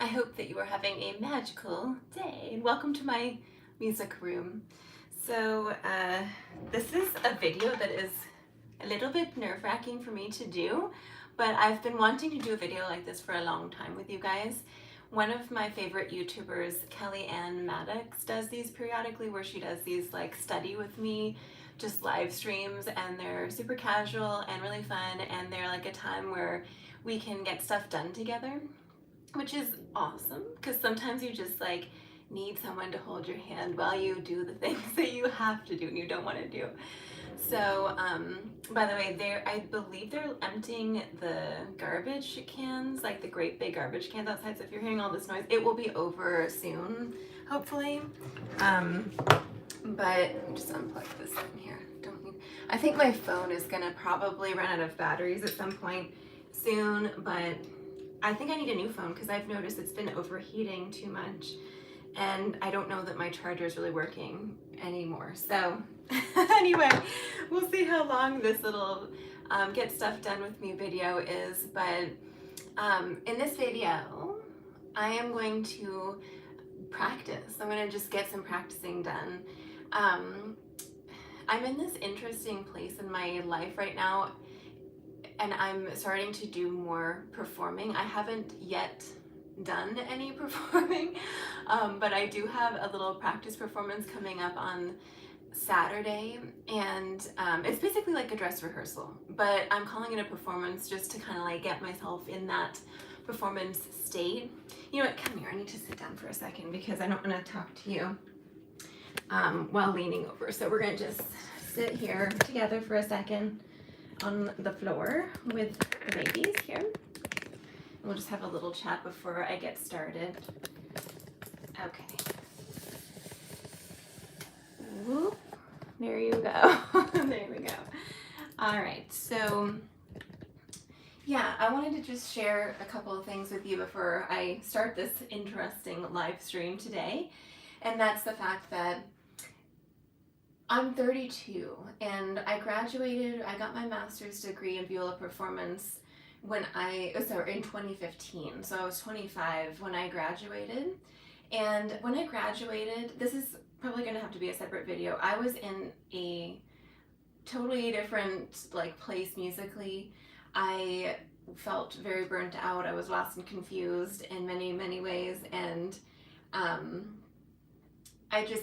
I hope that you are having a magical day, and welcome to my music room. So this is a video that is a little bit nerve-wracking for me to do, but I've been wanting to do a video like this for a long time with you guys. One of my favorite YouTubers, Kelly Ann Maddox, does these periodically, where she does these like study with me, just live streams, and they're super casual and really fun, and they're like a time where we can get stuff done together, which is awesome because sometimes you just like need someone to hold your hand while you do the things that you have to do and you don't want to do. So by the way, I believe they're emptying the garbage cans, like the great big garbage cans outside, so if you're hearing all this noise, it will be over soon, hopefully. But let me just unplug this thing here. I think my phone is gonna probably run out of batteries at some point soon, but I think I need a new phone because I've noticed it's been overheating too much, and I don't know that my charger is really working anymore. So anyway, we'll see how long this little get stuff done with me video is, but in this video I am going to practice. I'm going to just get some practicing done. I'm in this interesting place in my life right now, and I'm starting to do more performing. I haven't yet done any performing, but I do have a little practice performance coming up on Saturday, and it's basically like a dress rehearsal, but I'm calling it a performance just to kind of like get myself in that performance state. You know what, come here, I need to sit down for a second because I don't want to talk to you while leaning over. So we're gonna just sit here together for a second on the floor with the babies here. We'll just have a little chat before I get started. Okay. Whoop. There you go. There we go. All right, so yeah, I wanted to just share a couple of things with you before I start this interesting live stream today. And that's the fact that I'm 32 and I graduated, I got my master's degree in viola performance in 2015. So I was 25 when I graduated. And when I graduated, this is probably gonna have to be a separate video. I was in a totally different like place musically. I felt very burnt out. I was lost and confused in many, many ways. And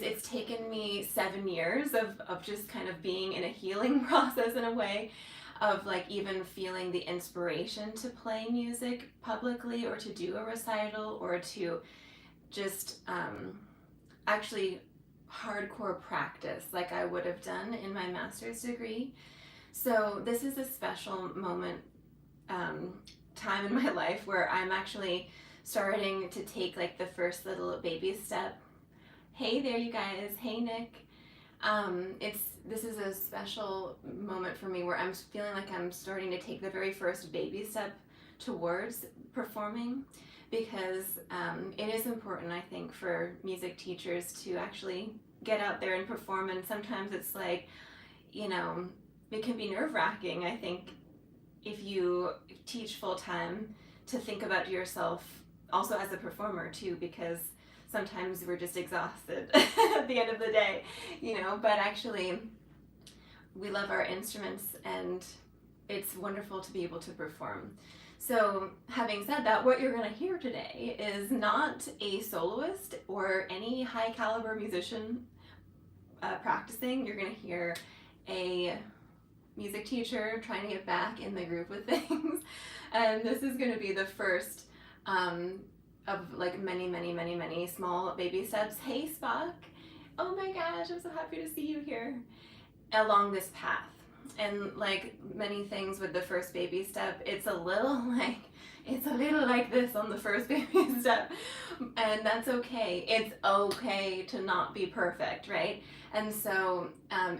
it's taken me 7 years of just kind of being in a healing process in a way, of like even feeling the inspiration to play music publicly or to do a recital or to just actually hardcore practice like I would have done in my master's degree. So this is a special moment, time in my life where I'm actually starting to take like the first little baby step. Hey there, you guys. Hey, Nick. This is a special moment for me where I'm feeling like I'm starting to take the very first baby step towards performing, because it is important, I think, for music teachers to actually get out there and perform. And sometimes it's like, you know, it can be nerve-wracking, I think, if you teach full-time, to think about yourself also as a performer too, because sometimes we're just exhausted at the end of the day, you know, but actually we love our instruments and it's wonderful to be able to perform. So having said that, what you're going to hear today is not a soloist or any high caliber musician practicing. You're going to hear a music teacher trying to get back in the groove with things. And this is going to be the first of like many, many, many, many small baby steps. Hey, Spock. Oh my gosh, I'm so happy to see you here. Along this path. And like many things with the first baby step, it's a little like this on the first baby step, and that's okay. It's okay to not be perfect, right? And so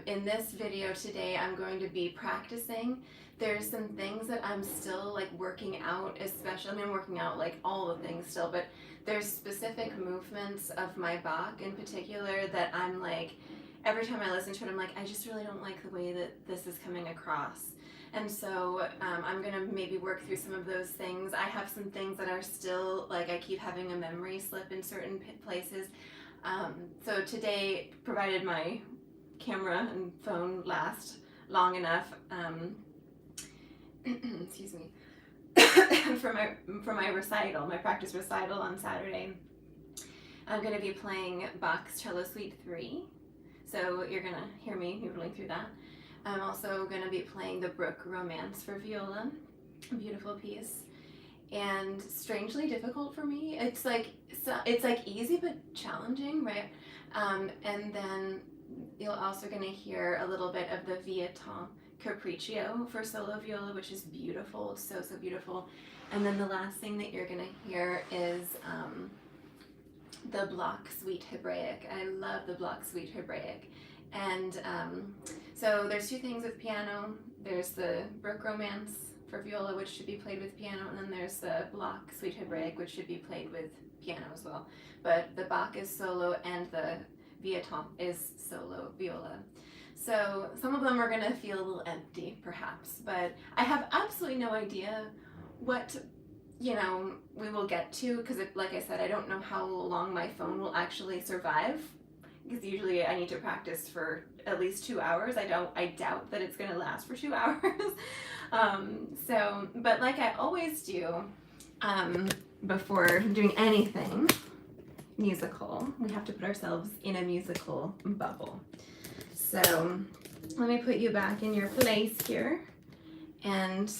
in this video today, I'm going to be practicing. There's some things that I'm still like working out, especially, I mean, I'm working out like all the things still, but there's specific movements of my Bach in particular that I'm like, every time I listen to it, I'm like, I just really don't like the way that this is coming across. And so I'm gonna maybe work through some of those things. I have some things that are still, like I keep having a memory slip in certain places. So today, provided my camera and phone last long enough, excuse me, for my recital, my practice recital on Saturday, I'm going to be playing Bach's Cello Suite 3. So you're going to hear me noodling through that. I'm also going to be playing the Bruch Romance for viola, a beautiful piece, and strangely difficult for me. It's like easy but challenging, right? And then you're also going to hear a little bit of the Vieuxtemps capriccio for solo viola, which is beautiful, so beautiful. And then the last thing that you're going to hear is the Bach Suite Hebraic. I love the Bach Suite Hebraic. And so there's two things with piano. There's the Bruch Romance for viola, which should be played with piano, and then there's the Bach Suite Hebraic, which should be played with piano as well. But the Bach is solo and the Vieuxtemps is solo viola. So some of them are going to feel a little empty, perhaps, but I have absolutely no idea what, we will get to, because like I said, I don't know how long my phone will actually survive, because usually I need to practice for at least 2 hours. I doubt that it's going to last for 2 hours. But like I always do, before doing anything musical, we have to put ourselves in a musical bubble. So let me put you back in your place here, and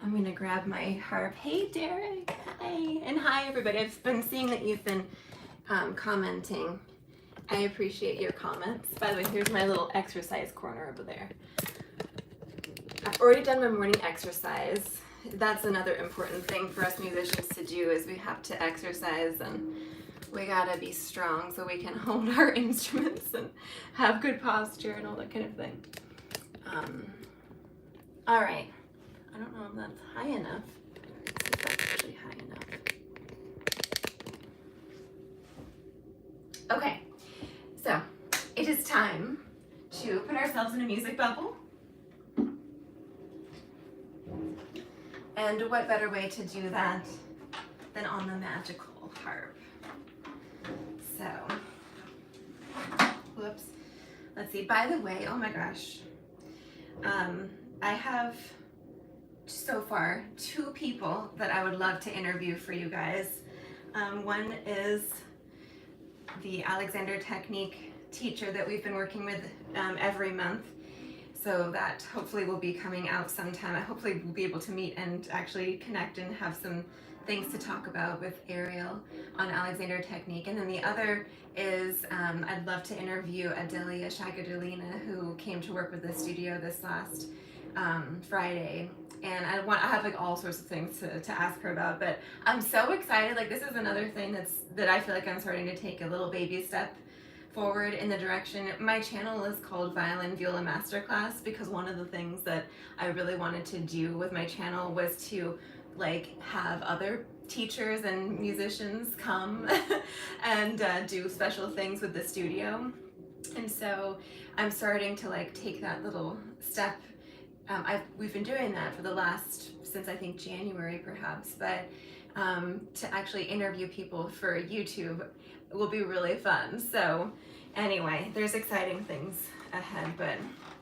I'm going to grab my harp. Hey, Derek. Hi. And hi, everybody. I've been seeing that you've been commenting. I appreciate your comments. By the way, here's my little exercise corner over there. I've already done my morning exercise. That's another important thing for us musicians to do, is we have to exercise, and we gotta be strong so we can hold our instruments and have good posture and all that kind of thing. All right. I don't know if that's high enough. Let's see if that's actually high enough. Okay, so it is time to put ourselves in a music bubble. And what better way to do that than on the magical harp? So, whoops. Let's see. By the way, oh my gosh, I have so far 2 people that I would love to interview for you guys. One is the Alexander Technique teacher that we've been working with every month. So that hopefully will be coming out sometime. I hopefully will be able to meet and actually connect and have some things to talk about with Ariel on Alexander Technique. And then the other is I'd love to interview Adelia Shagadulina, who came to work with the studio this last Friday. And I have like all sorts of things to ask her about, but I'm so excited. Like, this is another thing that I feel like I'm starting to take a little baby step forward in the direction. My channel is called Violin Viola Masterclass because one of the things that I really wanted to do with my channel was to like have other teachers and musicians come and do special things with the studio. And so I'm starting to like take that little step. We've been doing that for the since I think January perhaps, but to actually interview people for YouTube will be really fun. So anyway, there's exciting things ahead, but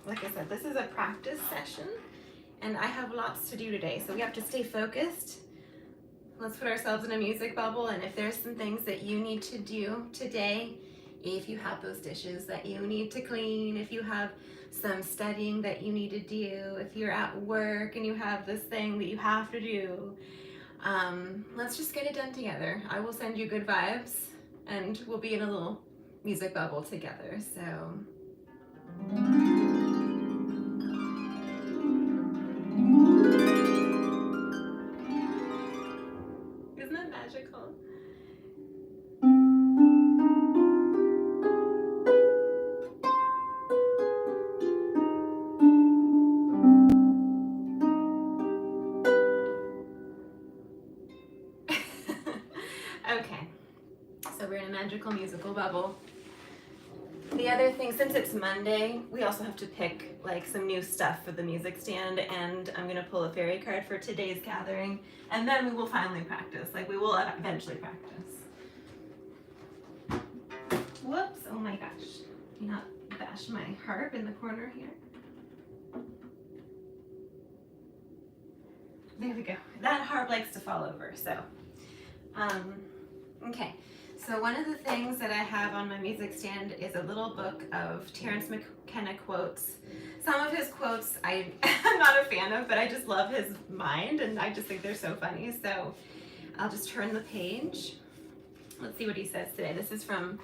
like I said, this is a practice session and I have lots to do today, so we have to stay focused. Let's put ourselves in a music bubble, and if there's some things that you need to do today, if you have those dishes that you need to clean, if you have some studying that you need to do, if you're at work and you have this thing that you have to do, let's just get it done together. I will send you good vibes and we'll be in a little music bubble together. So isn't that magical? Okay, so we're in a magical musical bubble. The other thing, since it's Monday, we also have to pick like some new stuff for the music stand, and I'm gonna pull a fairy card for today's gathering, and then we will finally practice. Like, we will eventually practice. Whoops, oh my gosh. You not bash my harp in the corner here. There we go. That harp likes to fall over, so. Okay, so one of the things that I have on my music stand is a little book of Terence McKenna quotes. Some of his quotes I'm not a fan of, but I just love his mind, and I just think they're so funny. So I'll just turn the page. Let's see what he says today. This is from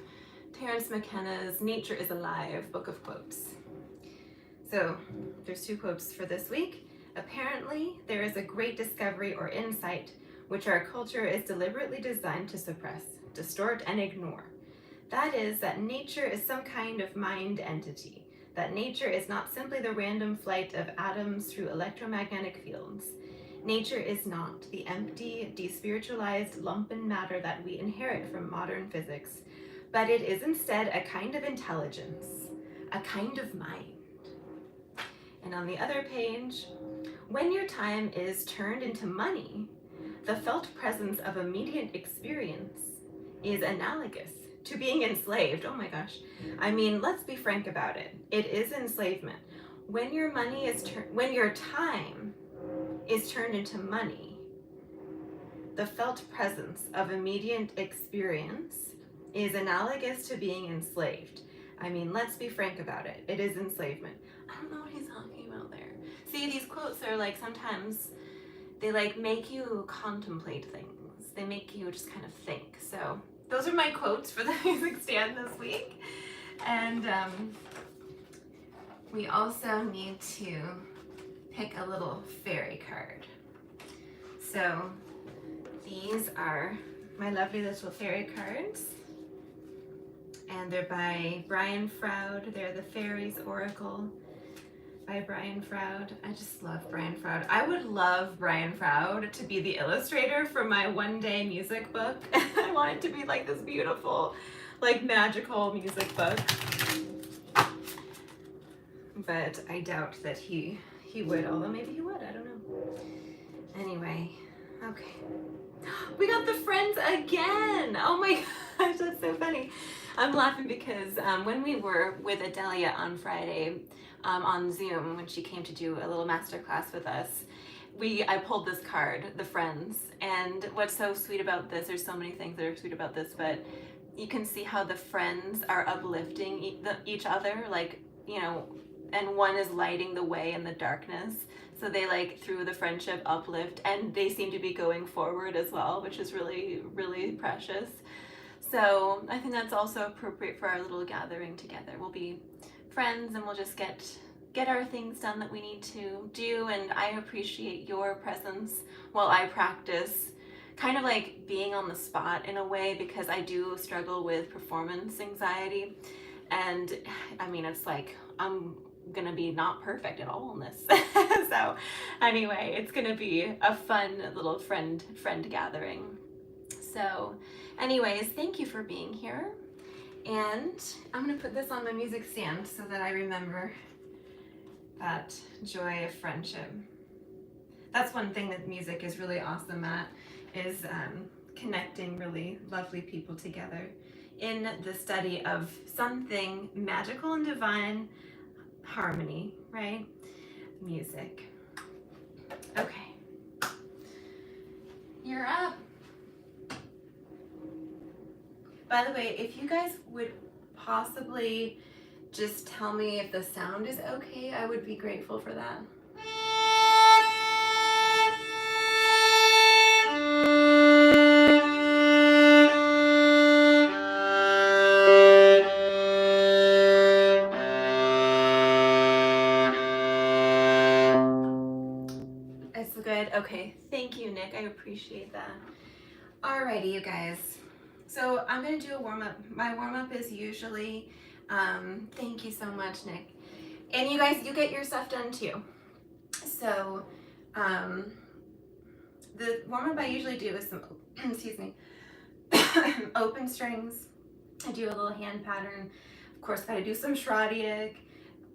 Terence McKenna's Nature is Alive book of quotes. So there's 2 quotes for this week. Apparently, there is a great discovery or insight which our culture is deliberately designed to suppress, distort, and ignore. That is, that nature is some kind of mind entity, that nature is not simply the random flight of atoms through electromagnetic fields. Nature is not the empty, despiritualized lumpen matter that we inherit from modern physics, but it is instead a kind of intelligence, a kind of mind. And on the other page, when your time is turned into money, the felt presence of immediate experience is analogous to being enslaved. Oh my gosh. I mean, let's be frank about it. It is enslavement. When your when your time is turned into money, the felt presence of immediate experience is analogous to being enslaved. I mean, let's be frank about it. It is enslavement. I don't know what he's talking about there. See, these quotes are like, sometimes they like make you contemplate things. They make you just kind of think. So those are my quotes for the music stand this week. And we also need to pick a little fairy card. So these are my lovely little fairy cards. And they're by Brian Froud. They're the Fairies Oracle by Brian Froud. I just love Brian Froud. I would love Brian Froud to be the illustrator for my one-day music book. I want it to be like this beautiful, like magical music book. But I doubt that he would, although maybe he would, I don't know. Anyway, okay. We got the friends again! Oh my gosh, that's so funny. I'm laughing because when we were with Adelia on Friday on Zoom, when she came to do a little master class with us, I pulled this card, the friends, and what's so sweet about this, there's so many things that are sweet about this, but you can see how the friends are uplifting each other, like, you know, and one is lighting the way in the darkness. So they, like, through the friendship, uplift, and they seem to be going forward as well, which is really, really precious. So I think that's also appropriate for our little gathering together. We'll be friends and we'll just get our things done that we need to do, and I appreciate your presence while I practice, kind of like being on the spot in a way, because I do struggle with performance anxiety, and I mean, it's like I'm gonna be not perfect at all in this. So anyway, it's gonna be a fun little friend gathering. So anyways, thank you for being here, and I'm gonna put this on my music stand so that I remember that joy of friendship. That's one thing that music is really awesome at, is connecting really lovely people together in the study of something magical and divine, harmony, right? Music. Okay. You're up. By the way, if you guys would possibly just tell me if the sound is okay, I would be grateful for that. It's good. Okay, thank you, Nick. I appreciate that. Alrighty, you guys. So I'm gonna do a warm-up. My warm-up is usually, thank you so much, Nick. And you guys, you get your stuff done too. So, the warm-up I usually do is some, excuse me, open strings. I do a little hand pattern, Of course, gotta do some Schradic,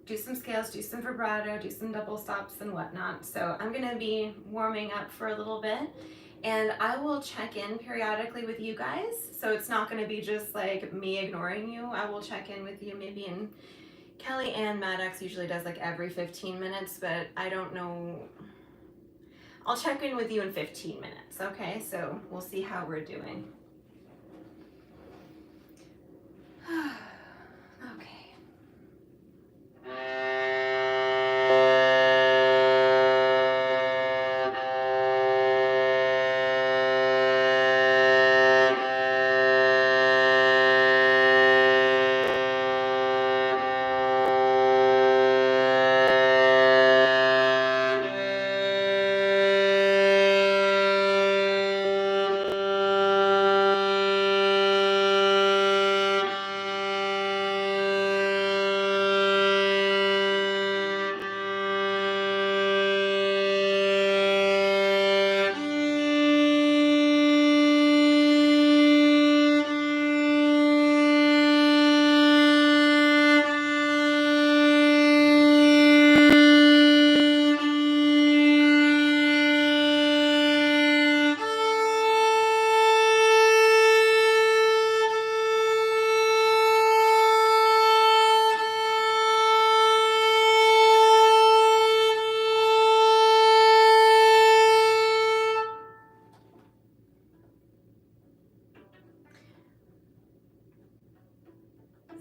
do some scales, do some vibrato, do some double stops and whatnot. So I'm gonna be warming up for a little bit, and I will check in periodically with you guys. So it's not gonna be just like me ignoring you. I will check in with you maybe in Kelly Ann Maddox usually does like every 15 minutes, but I don't know. I'll check in with you in 15 minutes, okay? So we'll see how we're doing. Okay.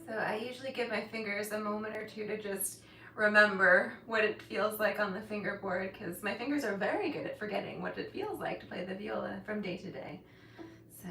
So I usually give my fingers a moment or two to just remember what it feels like on the fingerboard, because my fingers are very good at forgetting what it feels like to play the viola from day to day. So.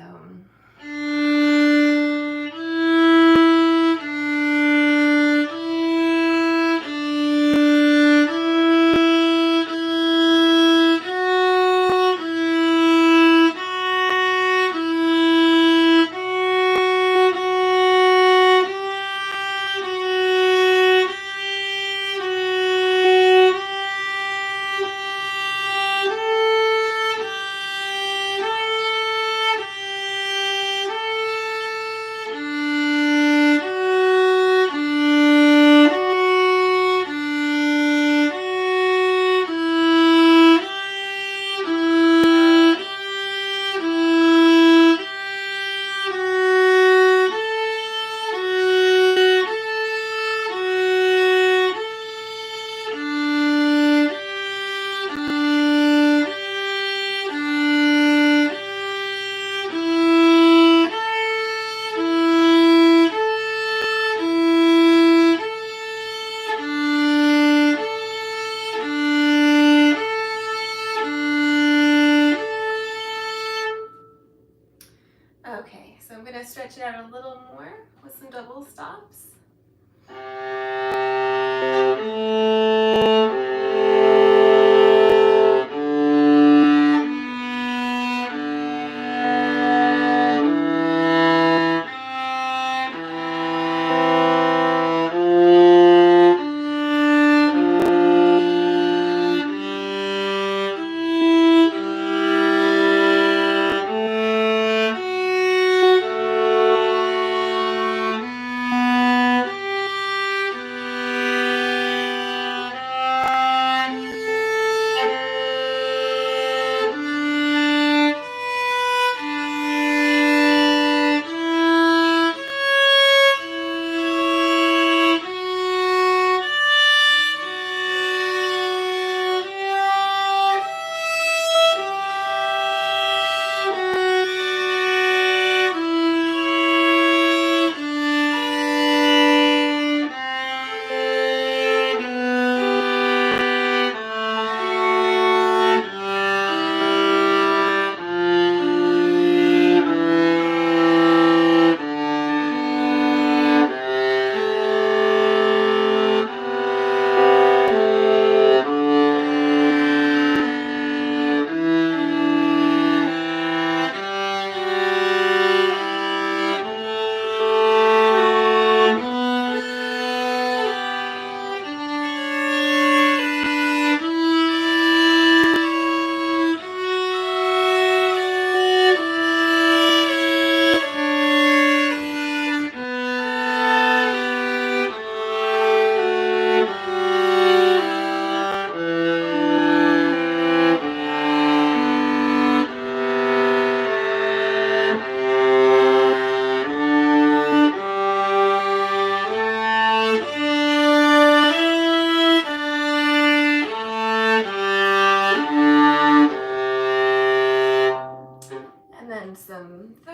Okay, so I'm going to stretch it out a little more with some double stops.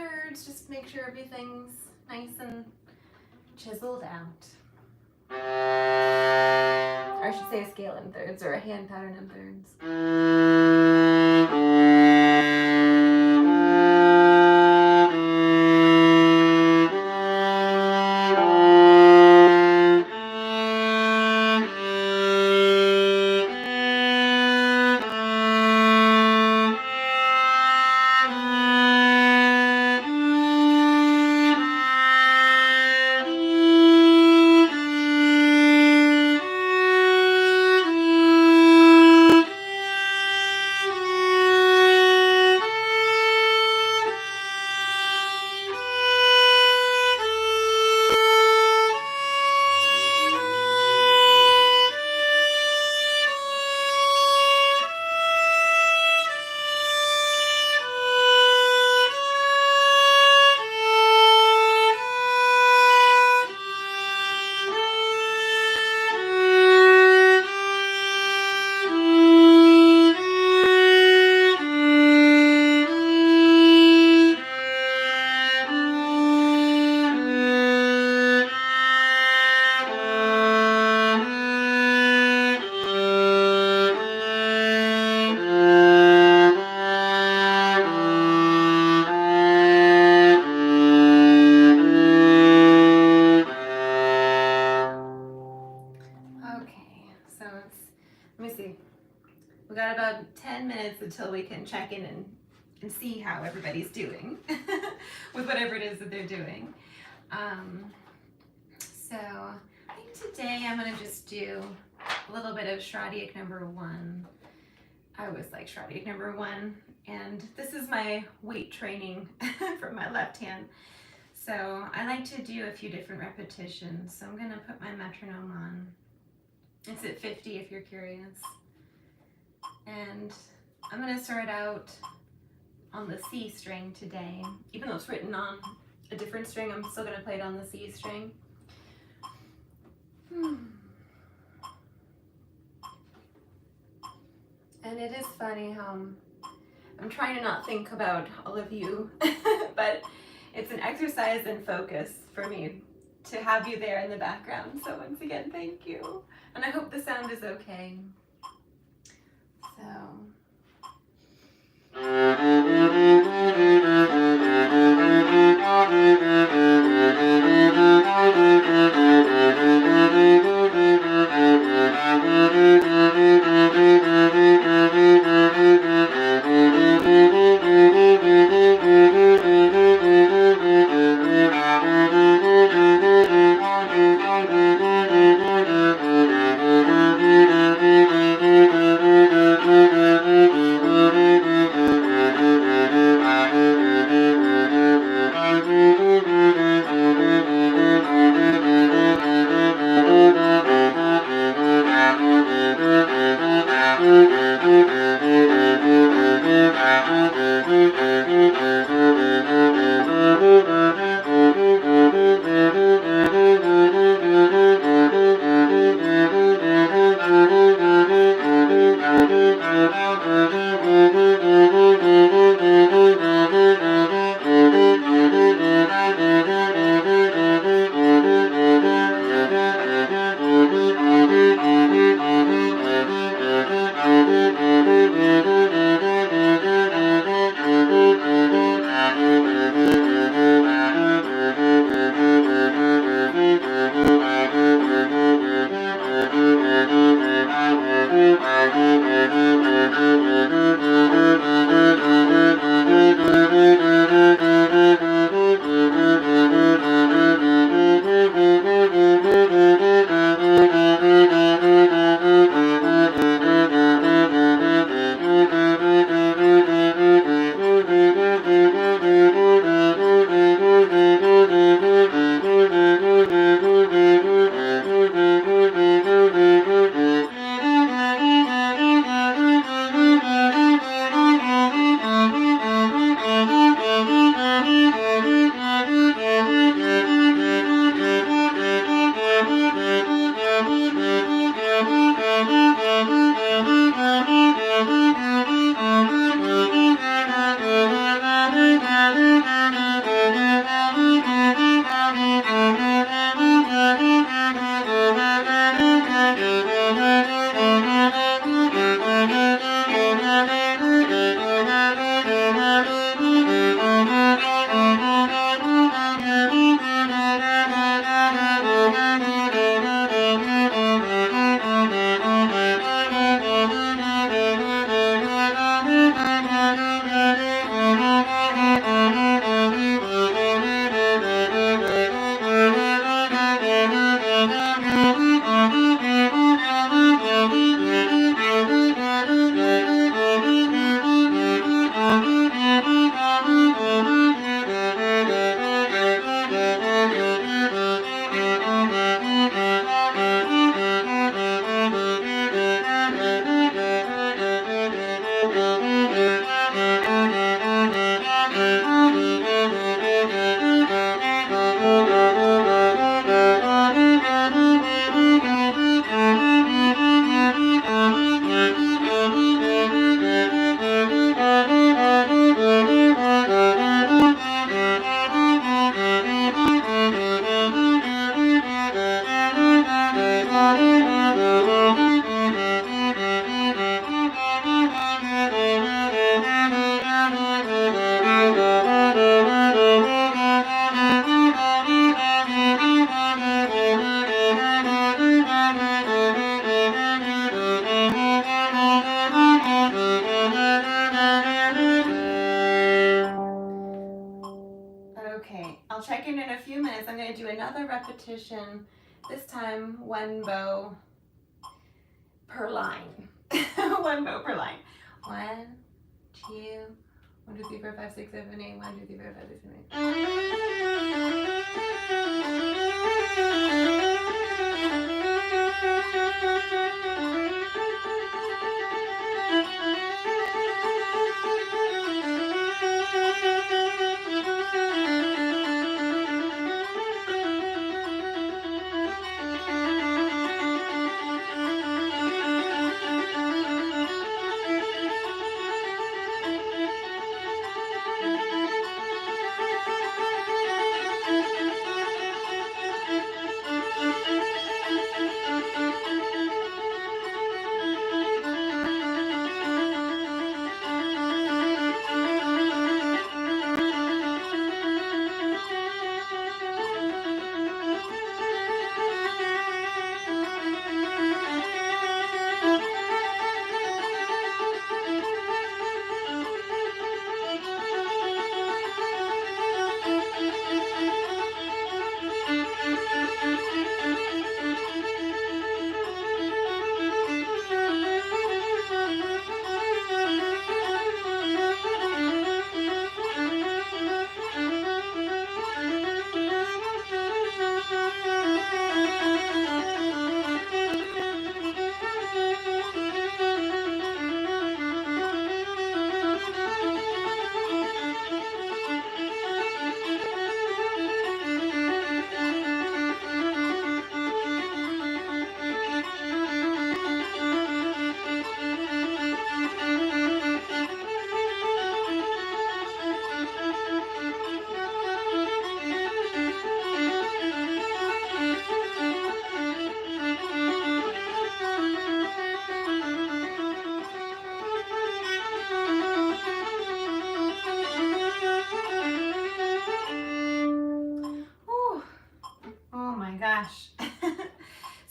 thirds, just make sure everything's nice and chiseled out. Or I should say a scale in thirds or a hand pattern in thirds. We got about 10 minutes until we can check in and see how everybody's doing with whatever it is that they're doing. So I think today I'm going to just do a little bit of Schradiak number 1. I always like Schradiak number 1, and this is my weight training for my left hand. So I like to do a few different repetitions. So I'm going to put my metronome on. It's at 50 if you're curious. And I'm going to start out on the C string today. Even though it's written on a different string, I'm still going to play it on the C string. And it is funny how I'm trying to not think about all of you, but it's an exercise in focus for me to have you there in the background. So once again, thank you. And I hope the sound is okay. So. I'll check in a few minutes. I'm going to do another repetition, this time 1 bow per line. 1 bow per line. 1, 2, 1, 2, 3, 4, 5, 6, 7, 8. 1, 2, 3, 4, 5, 6, 7,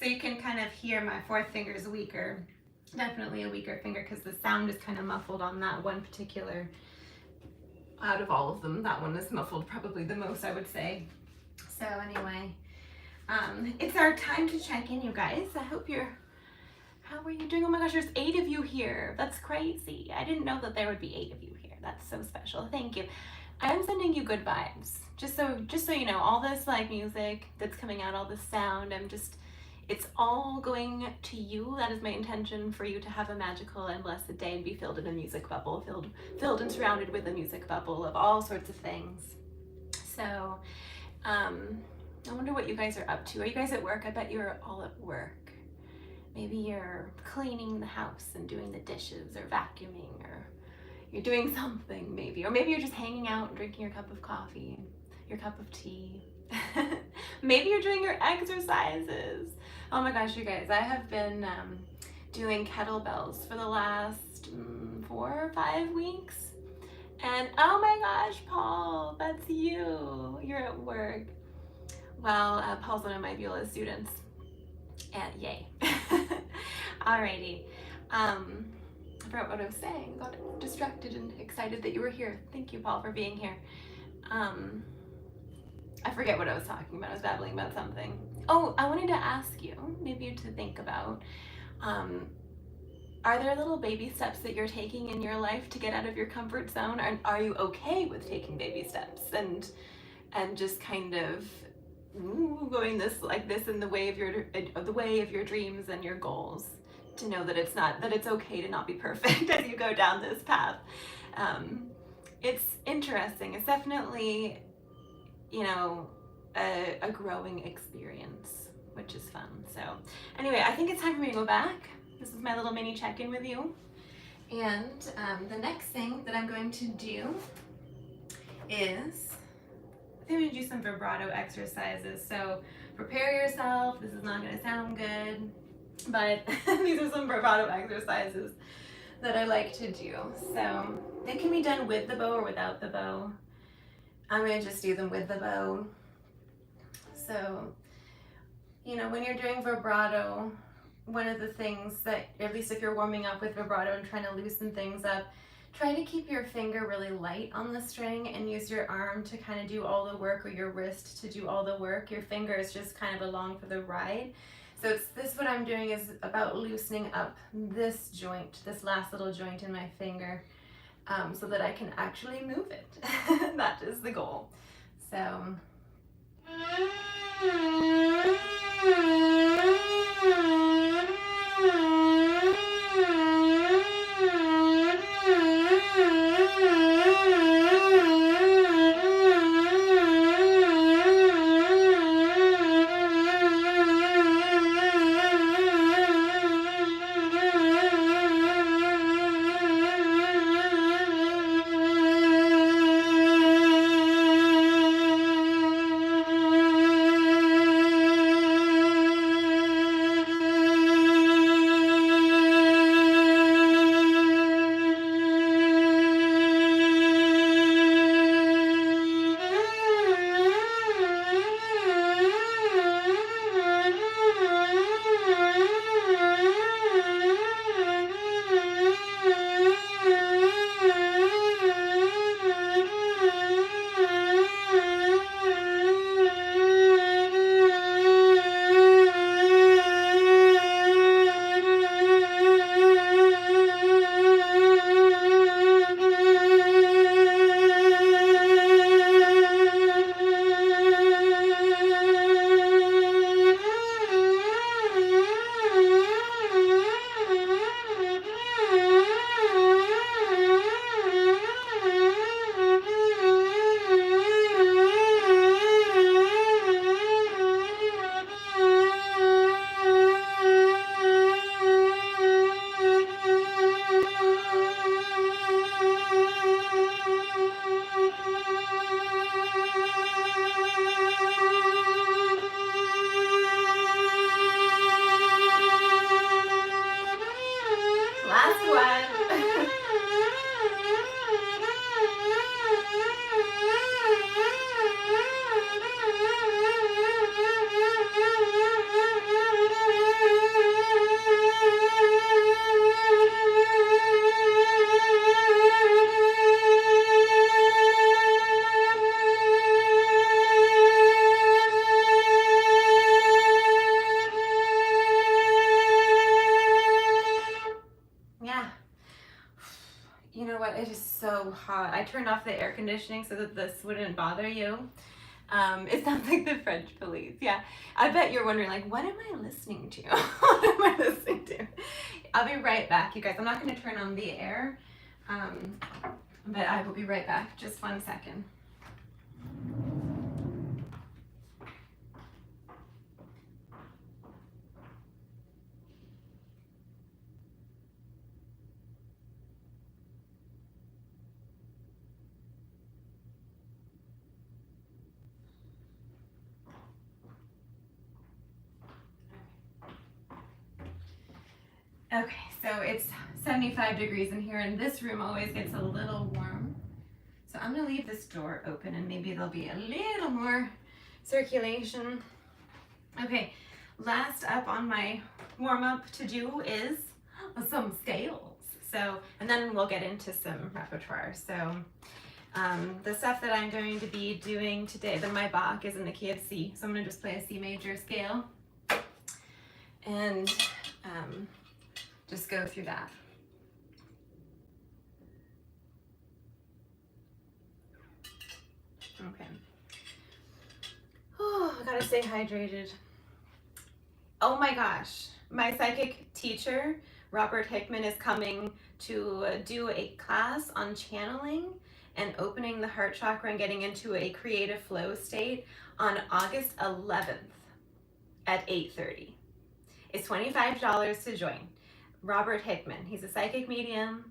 So you can kind of hear my 4th finger is weaker, definitely a weaker finger, because the sound is kind of muffled on that one particular, out of all of them, that one is muffled probably the most, I would say. So anyway, it's our time to check in, you guys. I hope how are you doing? Oh my gosh, there's 8 of you here. That's crazy. I didn't know that there would be 8 of you here. That's so special. Thank you. I'm sending you good vibes. Just so you know, all this like music that's coming out, all this sound, it's all going to you. That is my intention, for you to have a magical and blessed day and be filled in a music bubble, filled and surrounded with a music bubble of all sorts of things. So, I wonder what you guys are up to. Are you guys at work? I bet you're all at work. Maybe you're cleaning the house and doing the dishes, or vacuuming, or you're doing something maybe. Or maybe you're just hanging out and drinking your cup of coffee, your cup of tea. Maybe you're doing your exercises. Oh my gosh, you guys, I have been doing kettlebells for the last 4 or 5 weeks. And oh my gosh, Paul, that's you. You're at work. Well, Paul's one of my Viola students. Yay. Alrighty. I forgot what I was saying. Got distracted and excited that you were here. Thank you, Paul, for being here. I forget what I was talking about. I was babbling about something. Oh, I wanted to ask you, maybe to think about, are there little baby steps that you're taking in your life to get out of your comfort zone? Are you okay with taking baby steps and just kind of going this in the way of your dreams and your goals, to know that it's okay to not be perfect as you go down this path? It's interesting. It's definitely, a growing experience, which is fun. So anyway, I think it's time for me to go back. This is my little mini check-in with you. And the next thing that I'm going to do is, I think I'm going to do some vibrato exercises. So prepare yourself. This is not going to sound good, but these are some vibrato exercises that I like to do. So they can be done with the bow or without the bow. I'm going to just do them with the bow. So, when you're doing vibrato, one of the things that, at least if you're warming up with vibrato and trying to loosen things up, Try to keep your finger really light on the string and use your arm to kind of do all the work, or your wrist to do all the work. Your finger is just kind of along for the ride. So it's this, what I'm doing is about loosening up this joint, this last little joint in my finger, so that I can actually move it. That is the goal. So. You know what? It is so hot. I turned off the air conditioning so that this wouldn't bother you. It sounds like the French police. Yeah. I bet you're wondering, like, what am I listening to? What am I listening to? I'll be right back, you guys. I'm not going to turn on the air, but I will be right back. Just 1 second. Okay, so it's 75 degrees in here, and this room always gets a little warm. So I'm gonna leave this door open and maybe there'll be a little more circulation. Okay, last up on my warm-up to do is some scales. So, and then we'll get into some repertoire. So the stuff that I'm going to be doing today, then my Bach is in the key of C. So I'm gonna just play a C major scale and just go through that. Okay. Oh, I gotta stay hydrated. Oh my gosh, my psychic teacher, Robert Hickman, is coming to do a class on channeling and opening the heart chakra and getting into a creative flow state on August 11th at 8:30. It's $25 to join. Robert Hickman, he's a psychic medium.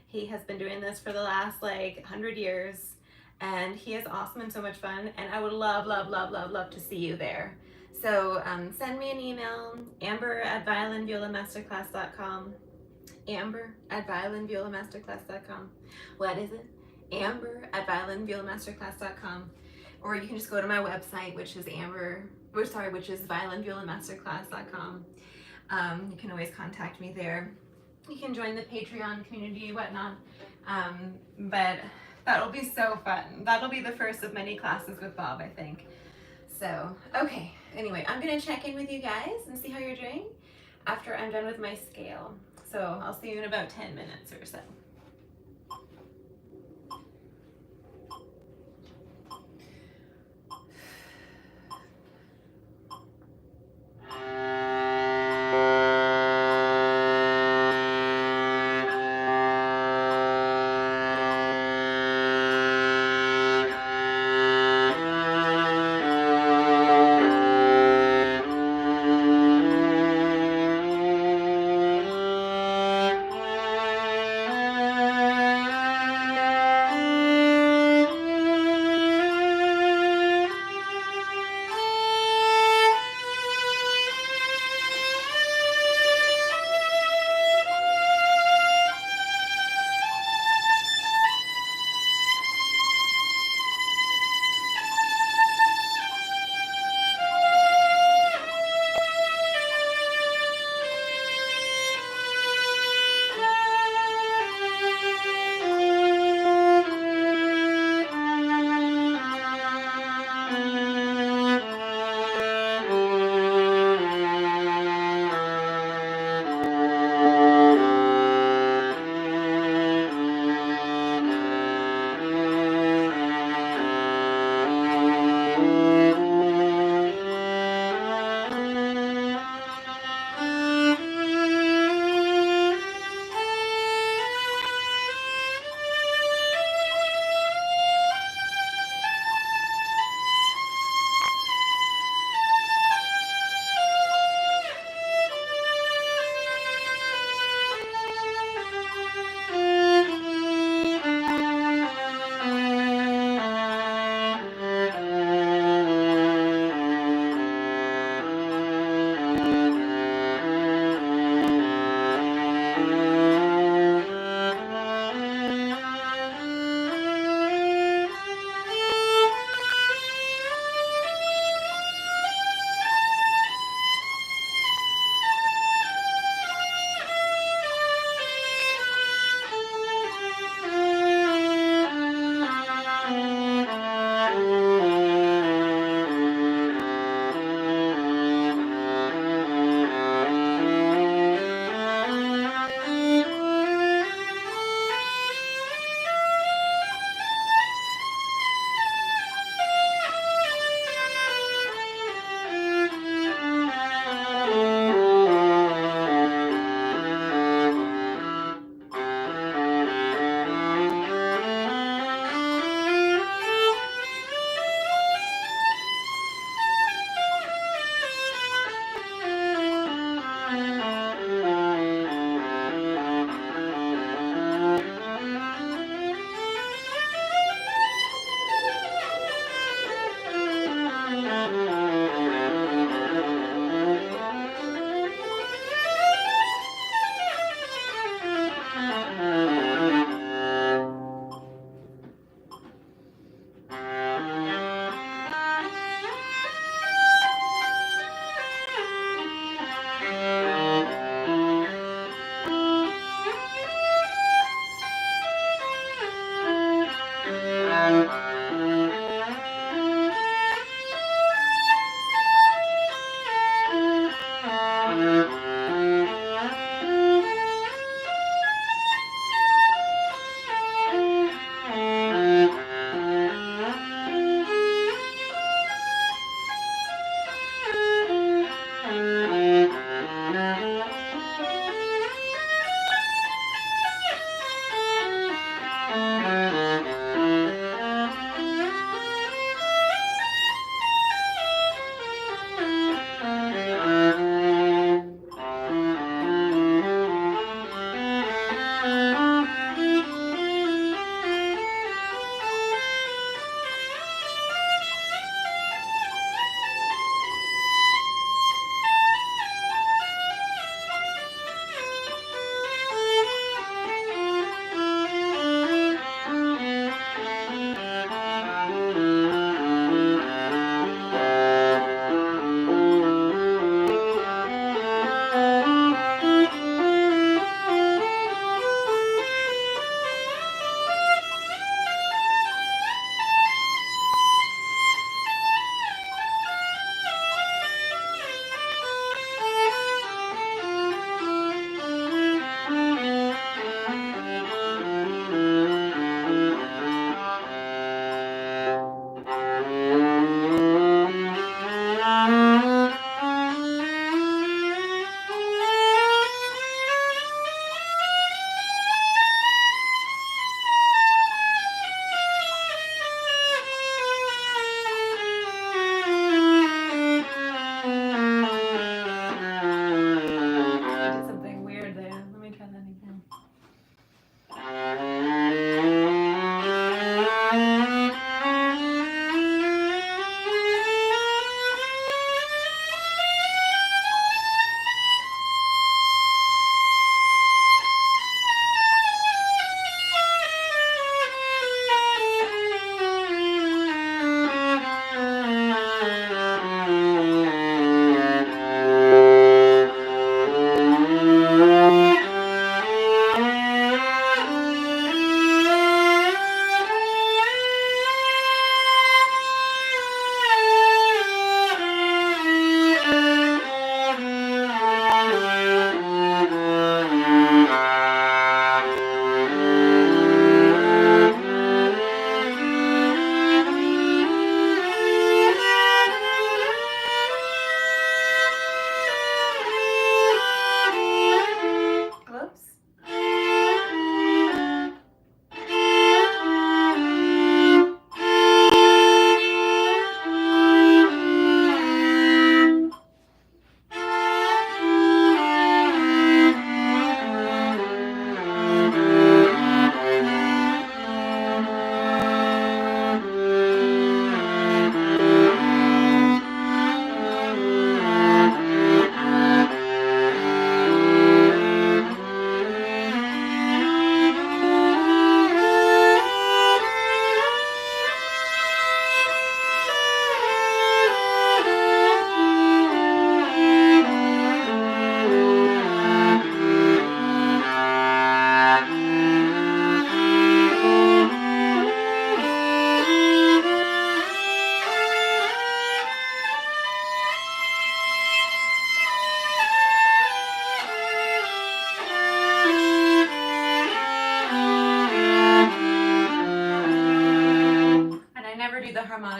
He has been doing this for the last like 100 years, and he is awesome and so much fun, and I would love, love, love, love, love to see you there. So send me an email, amber@violinviolamasterclass.com, amber@violinviolamasterclass.com. What is it? amber@violinviolamasterclass.com. Or you can just go to my website, which is violinviolamasterclass.com. You can always contact me there. You can join the Patreon community, whatnot. But that'll be so fun. That'll be the first of many classes with Bob, I think. So, okay. Anyway, I'm gonna check in with you guys and see how you're doing after I'm done with my scale. So I'll see you in about 10 minutes or so.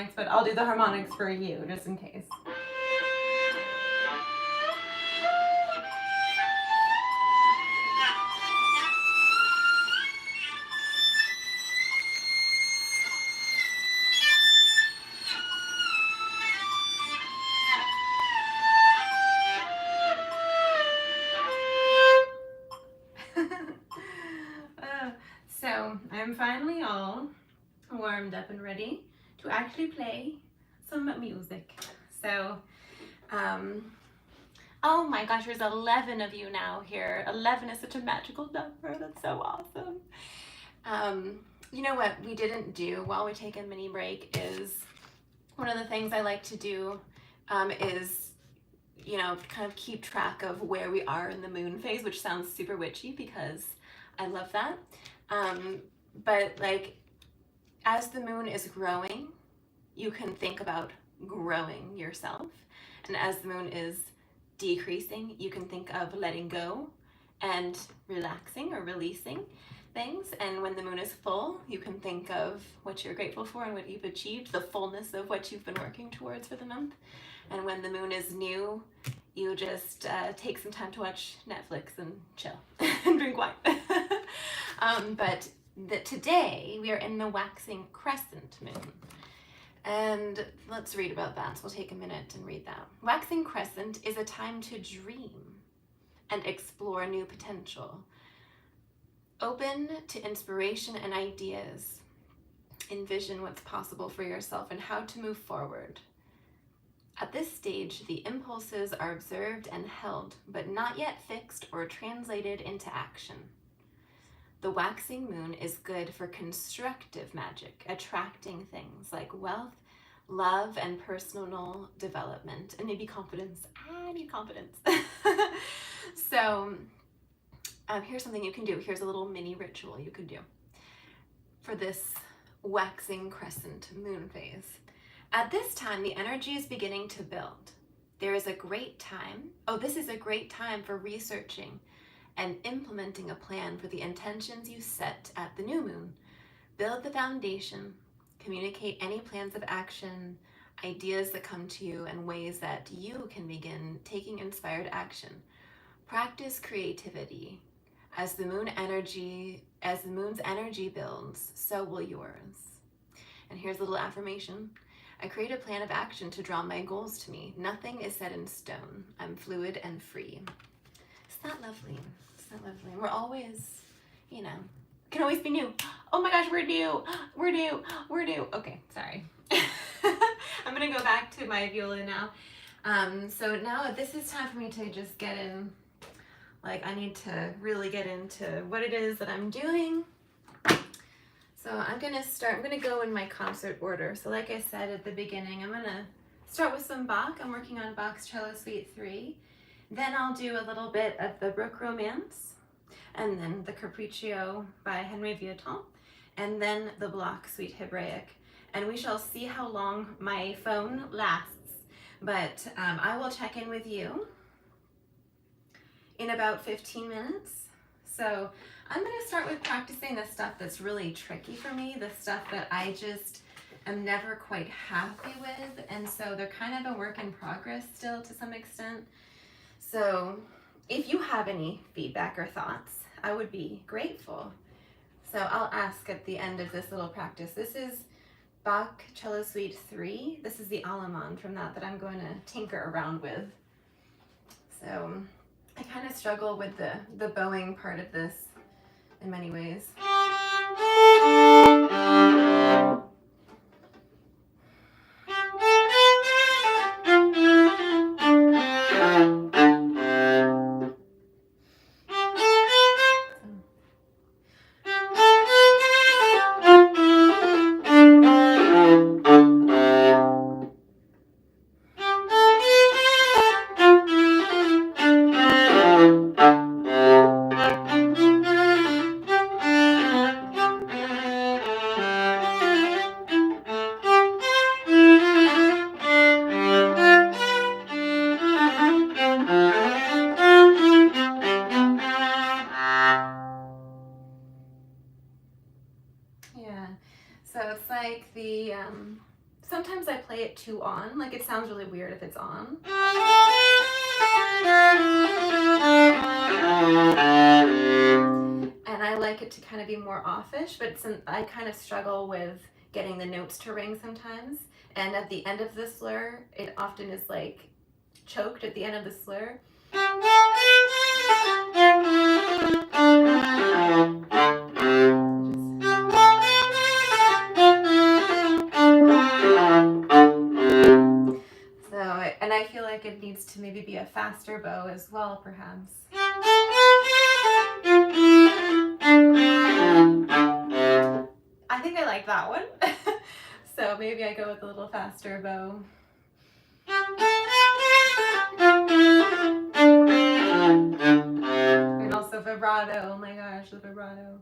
harmonics, but I'll do the harmonics for you, just in case. So I'm finally all warmed up and ready to actually play some music. So, oh my gosh, there's 11 of you now here. 11 is such a magical number. That's so awesome. You know what we didn't do while we take a mini break is one of the things I like to do is, you know, kind of keep track of where we are in the moon phase, which sounds super witchy because I love that. But like, as the moon is growing, you can think about growing yourself. And as the moon is decreasing, you can think of letting go and relaxing or releasing things. And when the moon is full, you can think of what you're grateful for and what you've achieved, the fullness of what you've been working towards for the month. And when the moon is new, you just take some time to watch Netflix and chill and drink wine. But today we are in the waxing crescent moon. And let's read about that. So we'll take a minute and read that. Waxing crescent is a time to dream and explore new potential. Open to inspiration and ideas. Envision what's possible for yourself and how to move forward. At this stage, the impulses are observed and held, but not yet fixed or translated into action. The waxing moon is good for constructive magic, attracting things like wealth, love, and personal development, and maybe confidence. I need confidence. So here's something you can do. Here's a little mini ritual you can do for this waxing crescent moon phase. At this time, the energy is beginning to build. This is a great time for researching and implementing a plan for the intentions you set at the new moon. Build the foundation, communicate any plans of action, ideas that come to you, and ways that you can begin taking inspired action. Practice creativity. As the moon's energy builds, so will yours. And here's a little affirmation. I create a plan of action to draw my goals to me. Nothing is set in stone. I'm fluid and free. Isn't that lovely? Isn't that lovely? We're always, you know, can always be new. Oh my gosh, we're new. We're new. We're new. Okay, sorry. I'm gonna go back to my viola now. So now this is time for me to just get in, like I need to really get into what it is that I'm doing. So I'm gonna go in my concert order. So like I said at the beginning, I'm gonna start with some Bach. I'm working on Bach's Cello Suite 3. Then I'll do a little bit of the Bruch Romance, and then the Capriccio by Henry Vieuxtemps, and then the Bloch Suite Hebraic. And we shall see how long my phone lasts. But I will check in with you in about 15 minutes. So I'm going to start with practicing the stuff that's really tricky for me, the stuff that I just am never quite happy with. And so they're kind of a work in progress still to some extent. So if you have any feedback or thoughts, I would be grateful. So I'll ask at the end of this little practice. This is Bach Cello Suite 3. This is the Allemande from that I'm going to tinker around with. So I kind of struggle with the bowing part of this in many ways. sometimes I play it too on, like it sounds really weird if it's on. And I like it to kind of be more offish, but I kind of struggle with getting the notes to ring sometimes. And at the end of the slur, it often is like choked at the end of the slur. And I feel like it needs to maybe be a faster bow as well, perhaps. I think I like that one. So maybe I go with a little faster bow. And also vibrato, oh my gosh, the vibrato.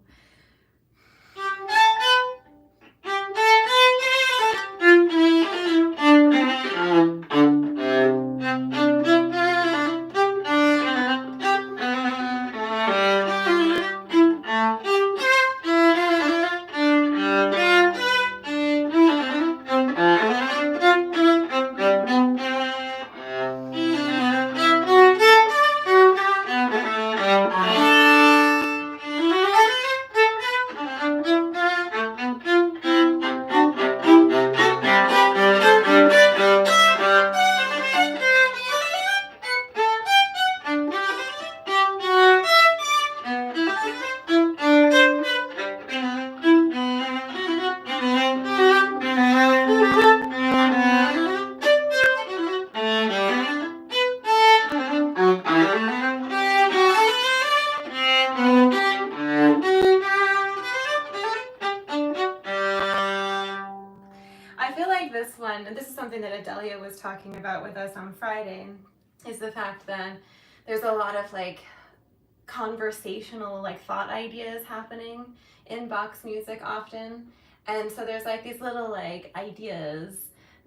And this is something that Adelia was talking about with us on Friday, is the fact that there's a lot of like conversational like thought ideas happening in Bach's music often. And so there's like these little like ideas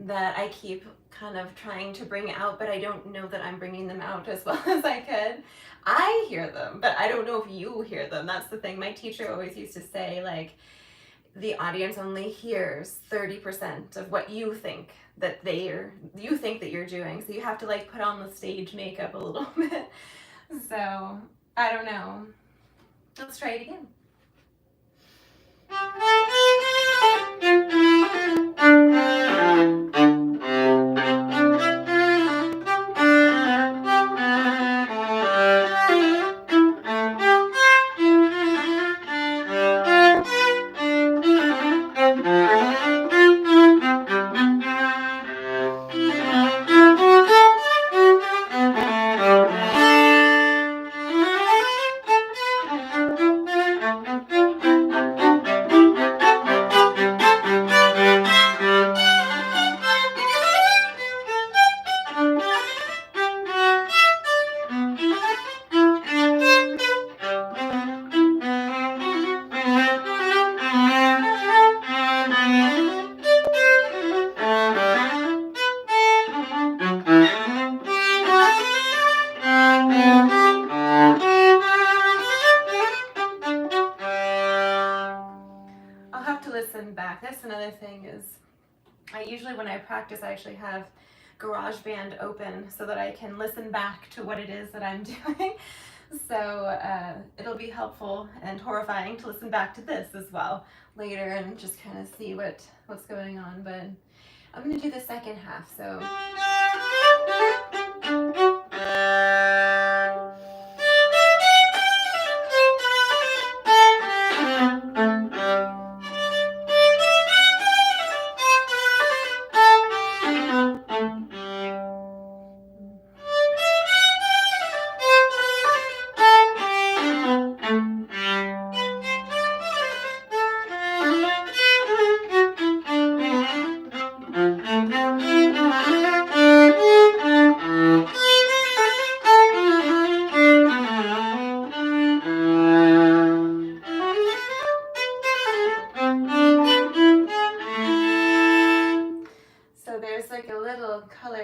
that I keep kind of trying to bring out, but I don't know that I'm bringing them out as well as I could. I hear them, but I don't know if you hear them. That's the thing. My teacher always used to say, like, the audience only hears 30% of what you think that you think that you're doing. So you have to like put on the stage makeup a little bit. So I don't know. Let's try it again. That's another thing is I usually when I practice I actually have GarageBand open so that I can listen back to what it is that I'm doing. So it'll be helpful and horrifying to listen back to this as well later and just kind of see what's going on. But I'm going to do the second half. So.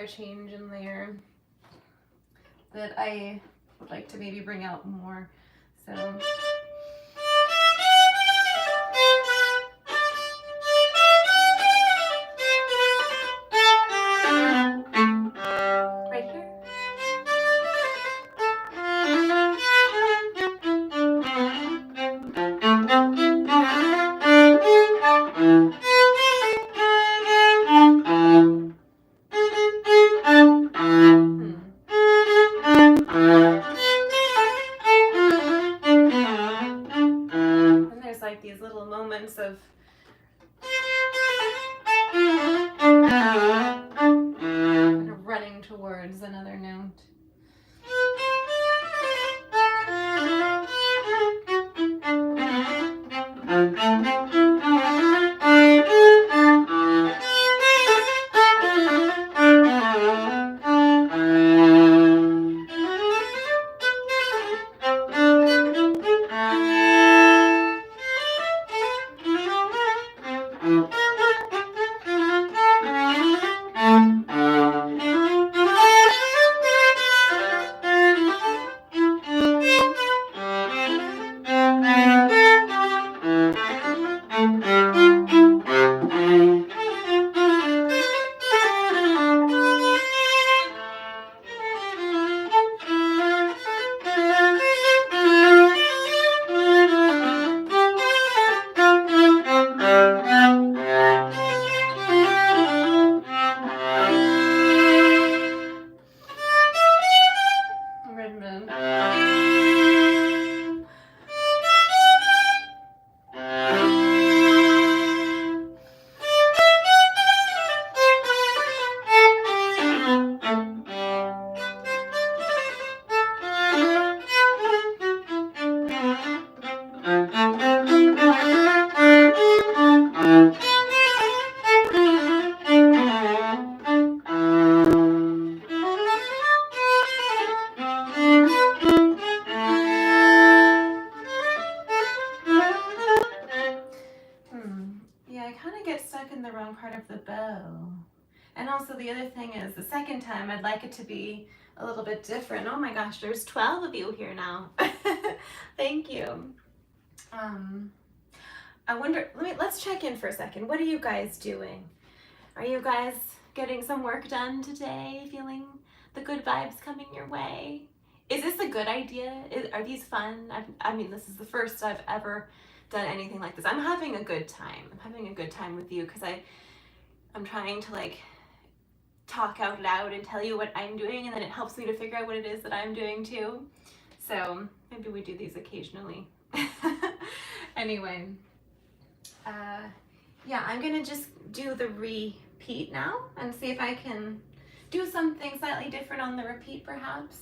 Change in there that I would like to maybe bring out more. So towards another note. Part of the bow. And also the other thing is, the second time I'd like it to be a little bit different. Oh my gosh, there's 12 of you here now. Thank you. I wonder, let's check in for a second. What are you guys doing? Are you guys getting some work done today? Feeling the good vibes coming your way? Is this a good idea? Are these fun? I mean, this is the first I've ever done anything like this. I'm having a good time. I'm having a good time with you because I'm trying to like talk out loud and tell you what I'm doing, and then it helps me to figure out what it is that I'm doing too. So maybe we do these occasionally. Anyway, yeah, I'm gonna just do the repeat now and see if I can do something slightly different on the repeat perhaps.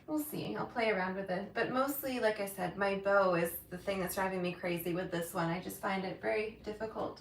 We'll see, I'll play around with it. But mostly, like I said, my bow is the thing that's driving me crazy with this one. I just find it very difficult.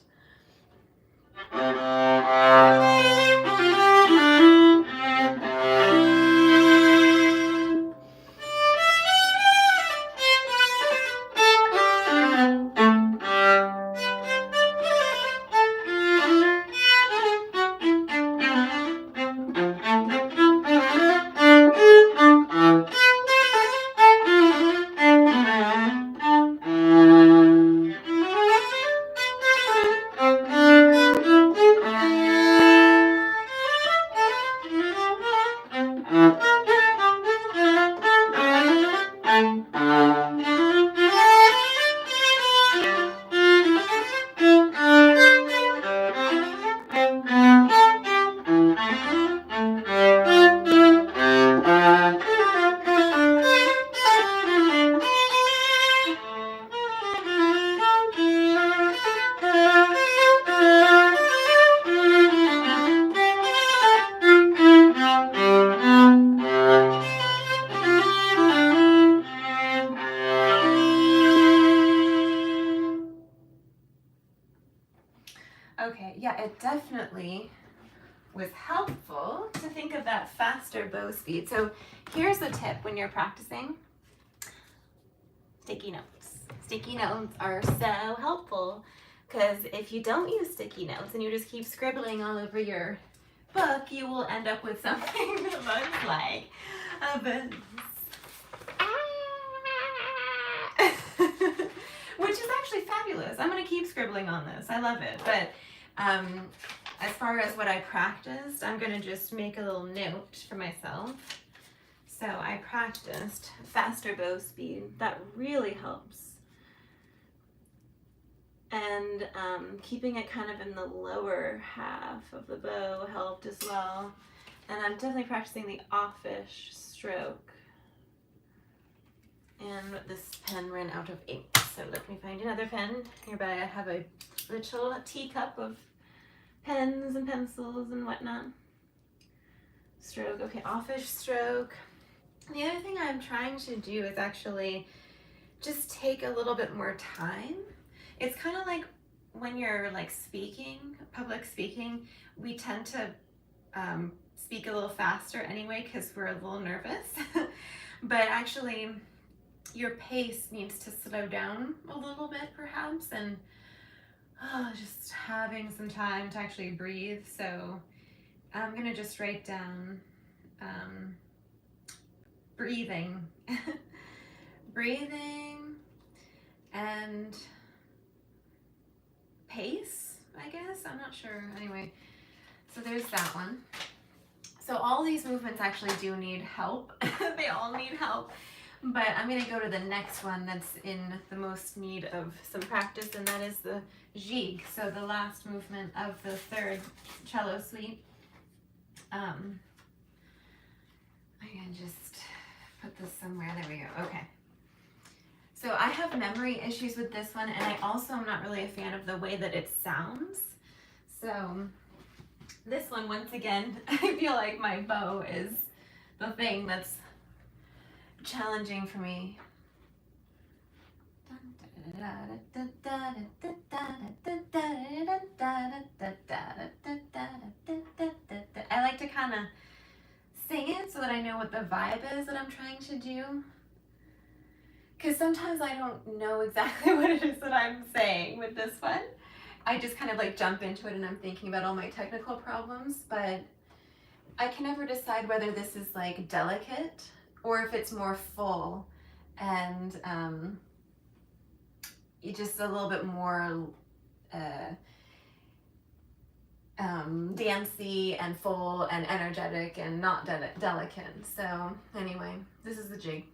Okay, yeah, it definitely was helpful to think of that faster bow speed. So here's a tip when you're practicing. Sticky notes. Sticky notes are so helpful because if you don't use sticky notes and you just keep scribbling all over your book, you will end up with something that looks like this. Which is actually fabulous. I'm going to keep scribbling on this. I love it. But as far as what I practiced, I'm going to just make a little note for myself. So I practiced faster bow speed. That really helps. And keeping it kind of in the lower half of the bow helped as well. And I'm definitely practicing the offish stroke. And this pen ran out of ink, so let me find another pen. Hereby I have a little teacup of pens and pencils and whatnot. stroke. Okay, offish stroke. The other thing I'm trying to do is actually just take a little bit more time. It's kind of like when you're like speaking, public speaking, we tend to speak a little faster anyway because we're a little nervous. But actually, your pace needs to slow down a little bit perhaps, and just having some time to actually breathe. So I'm gonna just write down breathing, breathing and pace, I guess. I'm not sure. Anyway, so there's that one. So all these movements actually do need help. They all need help. But I'm going to go to the next one that's in the most need of some practice, and that is the jig. So the last movement of the third cello suite. I can just put this somewhere. There we go. Okay. So I have memory issues with this one, and I also am not really a fan of the way that it sounds. So this one, once again, I feel like my bow is the thing that's challenging for me. I like to kind of sing it so that I know what the vibe is that I'm trying to do. Because sometimes I don't know exactly what it is that I'm saying with this one. I just kind of like jump into it and I'm thinking about all my technical problems, but I can never decide whether this is like delicate or if it's more full and just a little bit more dancey and full and energetic and not delicate. So anyway, this is the jig.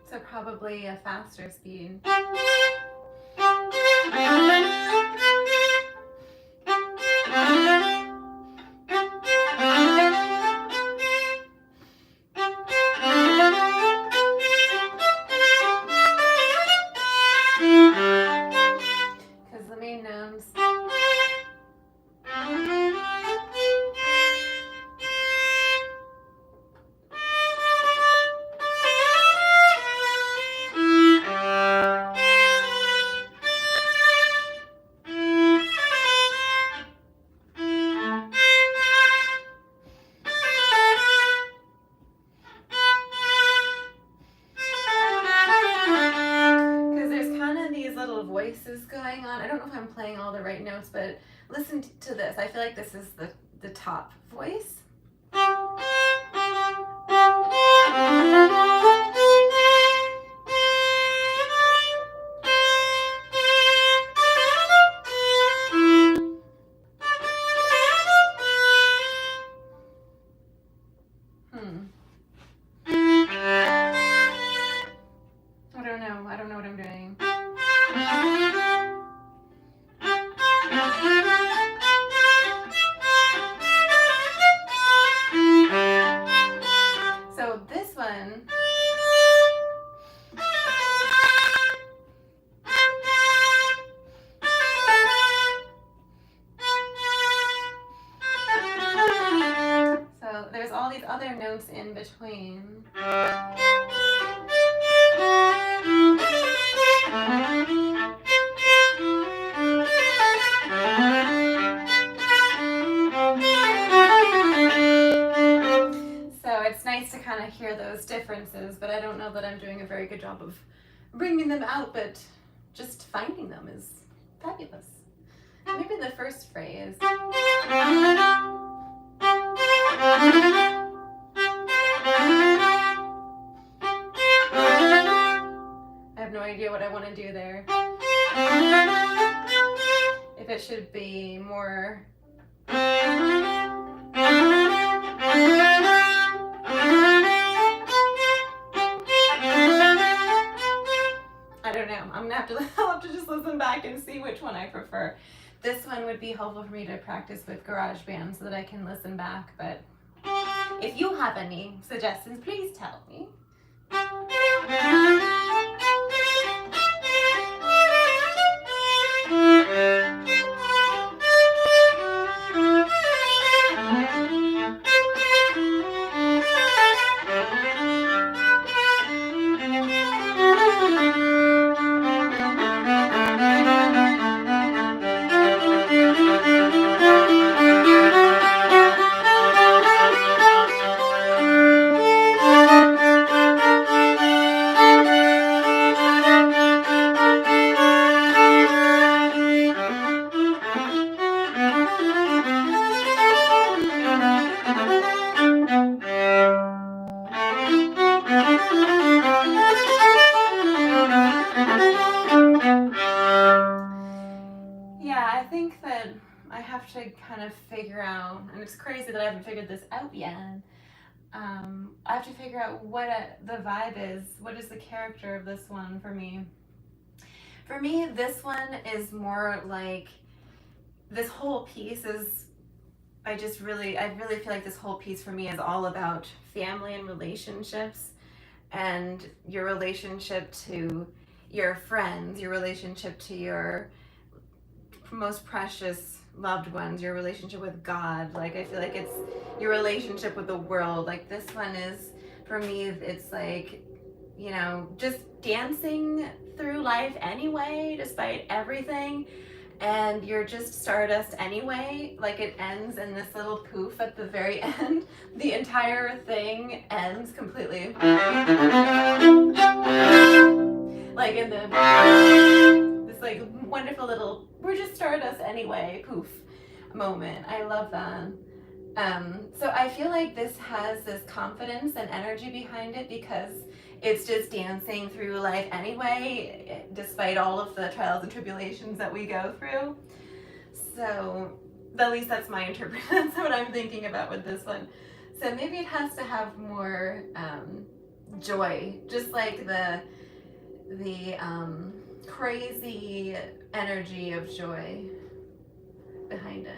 So probably a faster speed. Because the main notes. Voices going on. I don't know if I'm playing all the right notes, but listen to this. I feel like this is the top voice. I don't know what I'm doing. So this one, so there's all these other notes in between. To kind of hear those differences, but I don't know that I'm doing a very good job of bringing them out, but just finding them is fabulous. Maybe the first phrase. I have no idea what I want to do there. If it should be more I'll have to just listen back and see which one I prefer. This one would be helpful for me to practice with GarageBand so that I can listen back, but if you have any suggestions, please tell me. To kind of figure out, and it's crazy that I haven't figured this out yet. I have to figure out what the vibe is. What is the character of this one for me? For me, this one is more like, this whole piece is, I really feel like this whole piece for me is all about family and relationships, and your relationship to your friends, your relationship to your most precious loved ones, your relationship with God. Like, I feel like it's your relationship with the world. Like, this one is, for me, it's like, you know, just dancing through life anyway, despite everything, and you're just stardust anyway. Like, it ends in this little poof at the very end. The entire thing ends completely like in this like wonderful little, we're just stardust anyway, poof moment. I love that. So I feel like this has this confidence and energy behind it because it's just dancing through life anyway, despite all of the trials and tribulations that we go through. So at least that's my interpretation. That's what I'm thinking about with this one. So maybe it has to have more joy, just like the crazy energy of joy behind it.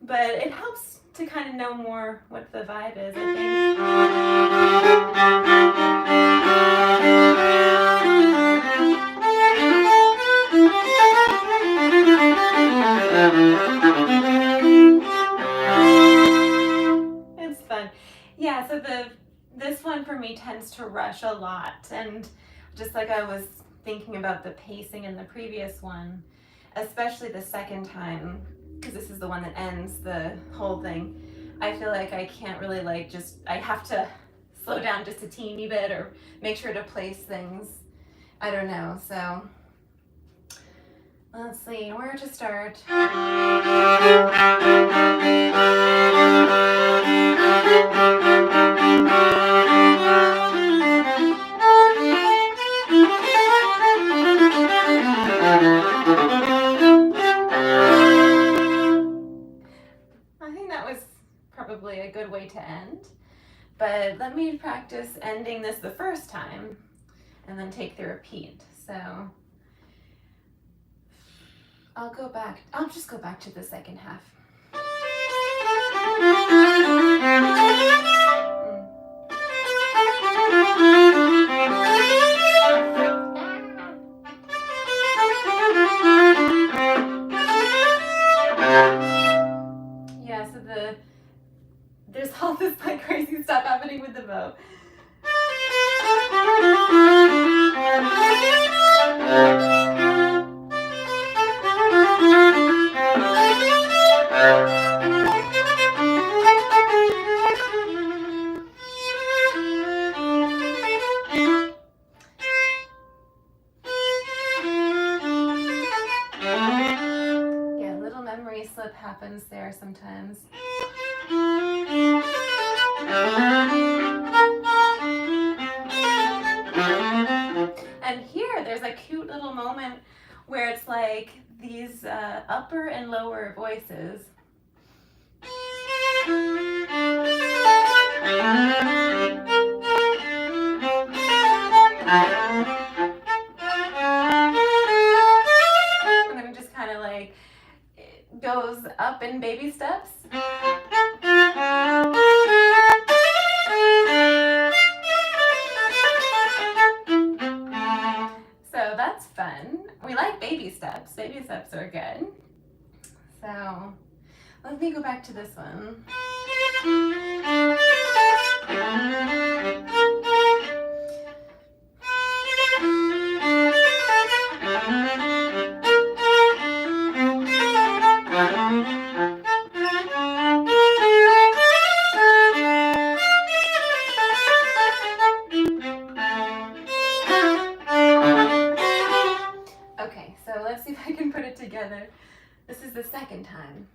But it helps to kind of know more what the vibe is, I think. It's fun. Yeah, so this one for me tends to rush a lot, and just like I was thinking about the pacing in the previous one, especially the second time, because this is the one that ends the whole thing, I feel like I can't really I have to slow down just a teeny bit or make sure to place things. I don't know, so Let's see where to start. I think that was probably a good way to end, but let me practice ending this the first time and then take the repeat. So I'll just go back to the second half. Yeah, so there's all this like crazy stuff happening with the bow. Yeah, little memory slip happens there sometimes. And here there's a cute little moment where it's like these upper and lower voices. And then it just kind of like it goes up in baby steps. So that's fun. We like baby steps. Baby steps are good. So let me go back to this one. Okay, so let's see if I can put it together. This is the second time.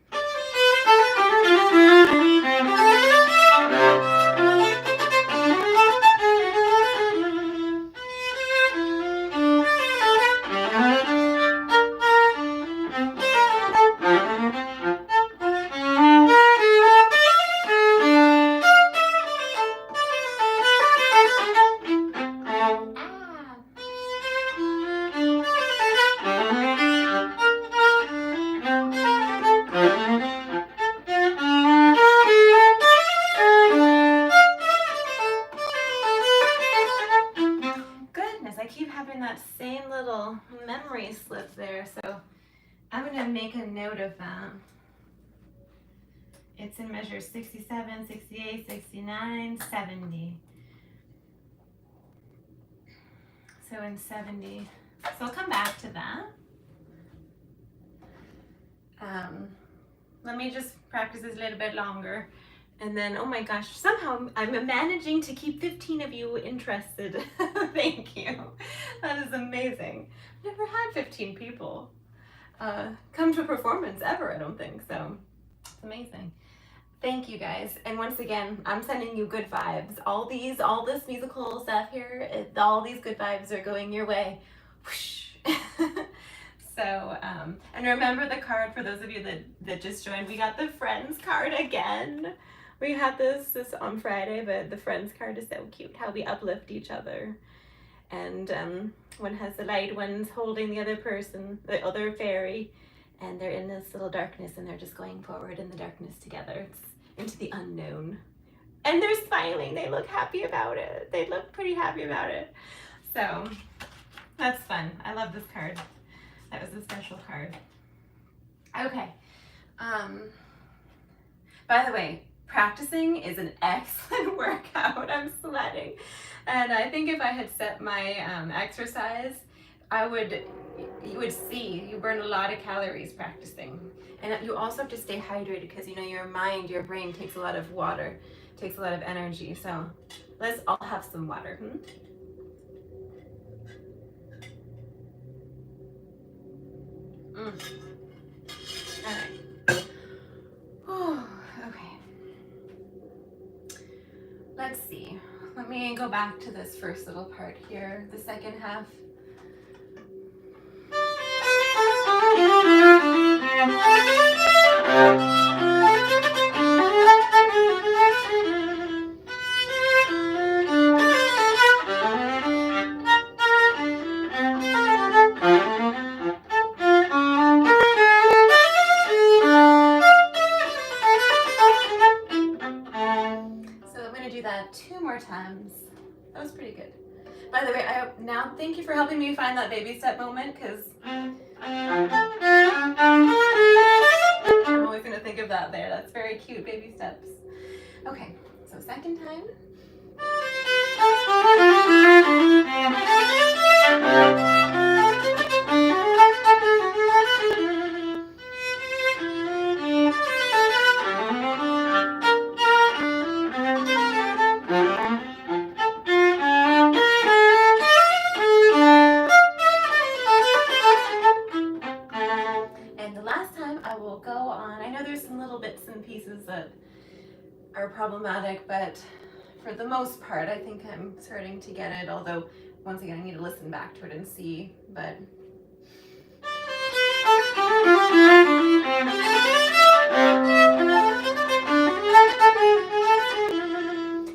Memory slip there, so I'm going to make a note of that. It's in measure 67, 68, 69, 70. So in 70. So I'll come back to that. Let me just practice this a little bit longer. And then, oh my gosh, somehow I'm managing to keep 15 of you interested. Thank you. That is amazing. I've never had 15 people come to a performance ever, I don't think. So it's amazing. Thank you guys. And once again, I'm sending you good vibes. All this musical stuff here, all these good vibes are going your way. Whoosh. So, and remember the card for those of you that just joined. We got the Friends card again. We had this on Friday, but the Friends card is so cute, how we uplift each other. And one has the light, one's holding the other person, the other fairy, and they're in this little darkness and they're just going forward in the darkness together. It's into the unknown. And they're smiling, they look happy about it. They look pretty happy about it. So that's fun. I love this card. That was a special card. Okay. By the way, practicing is an excellent workout. I'm sweating. And I think if I had set my exercise, you would see, you burn a lot of calories practicing. And you also have to stay hydrated because, you know, your mind, your brain takes a lot of water, takes a lot of energy. So let's all have some water. All right. Oh, okay. Let's see. Let me go back to this first little part here, the second half. So I'm going to do that 2 more times. That was pretty good. By the way, now thank you for helping me find that baby step moment, because I'm always going to think of that there. That's very cute, baby steps. Okay, so second time. And the last time I will go on, I know there's some little bits and pieces that are problematic, but for the most part, I think I'm starting to get it, although once again, I need to listen back to it and see, but. I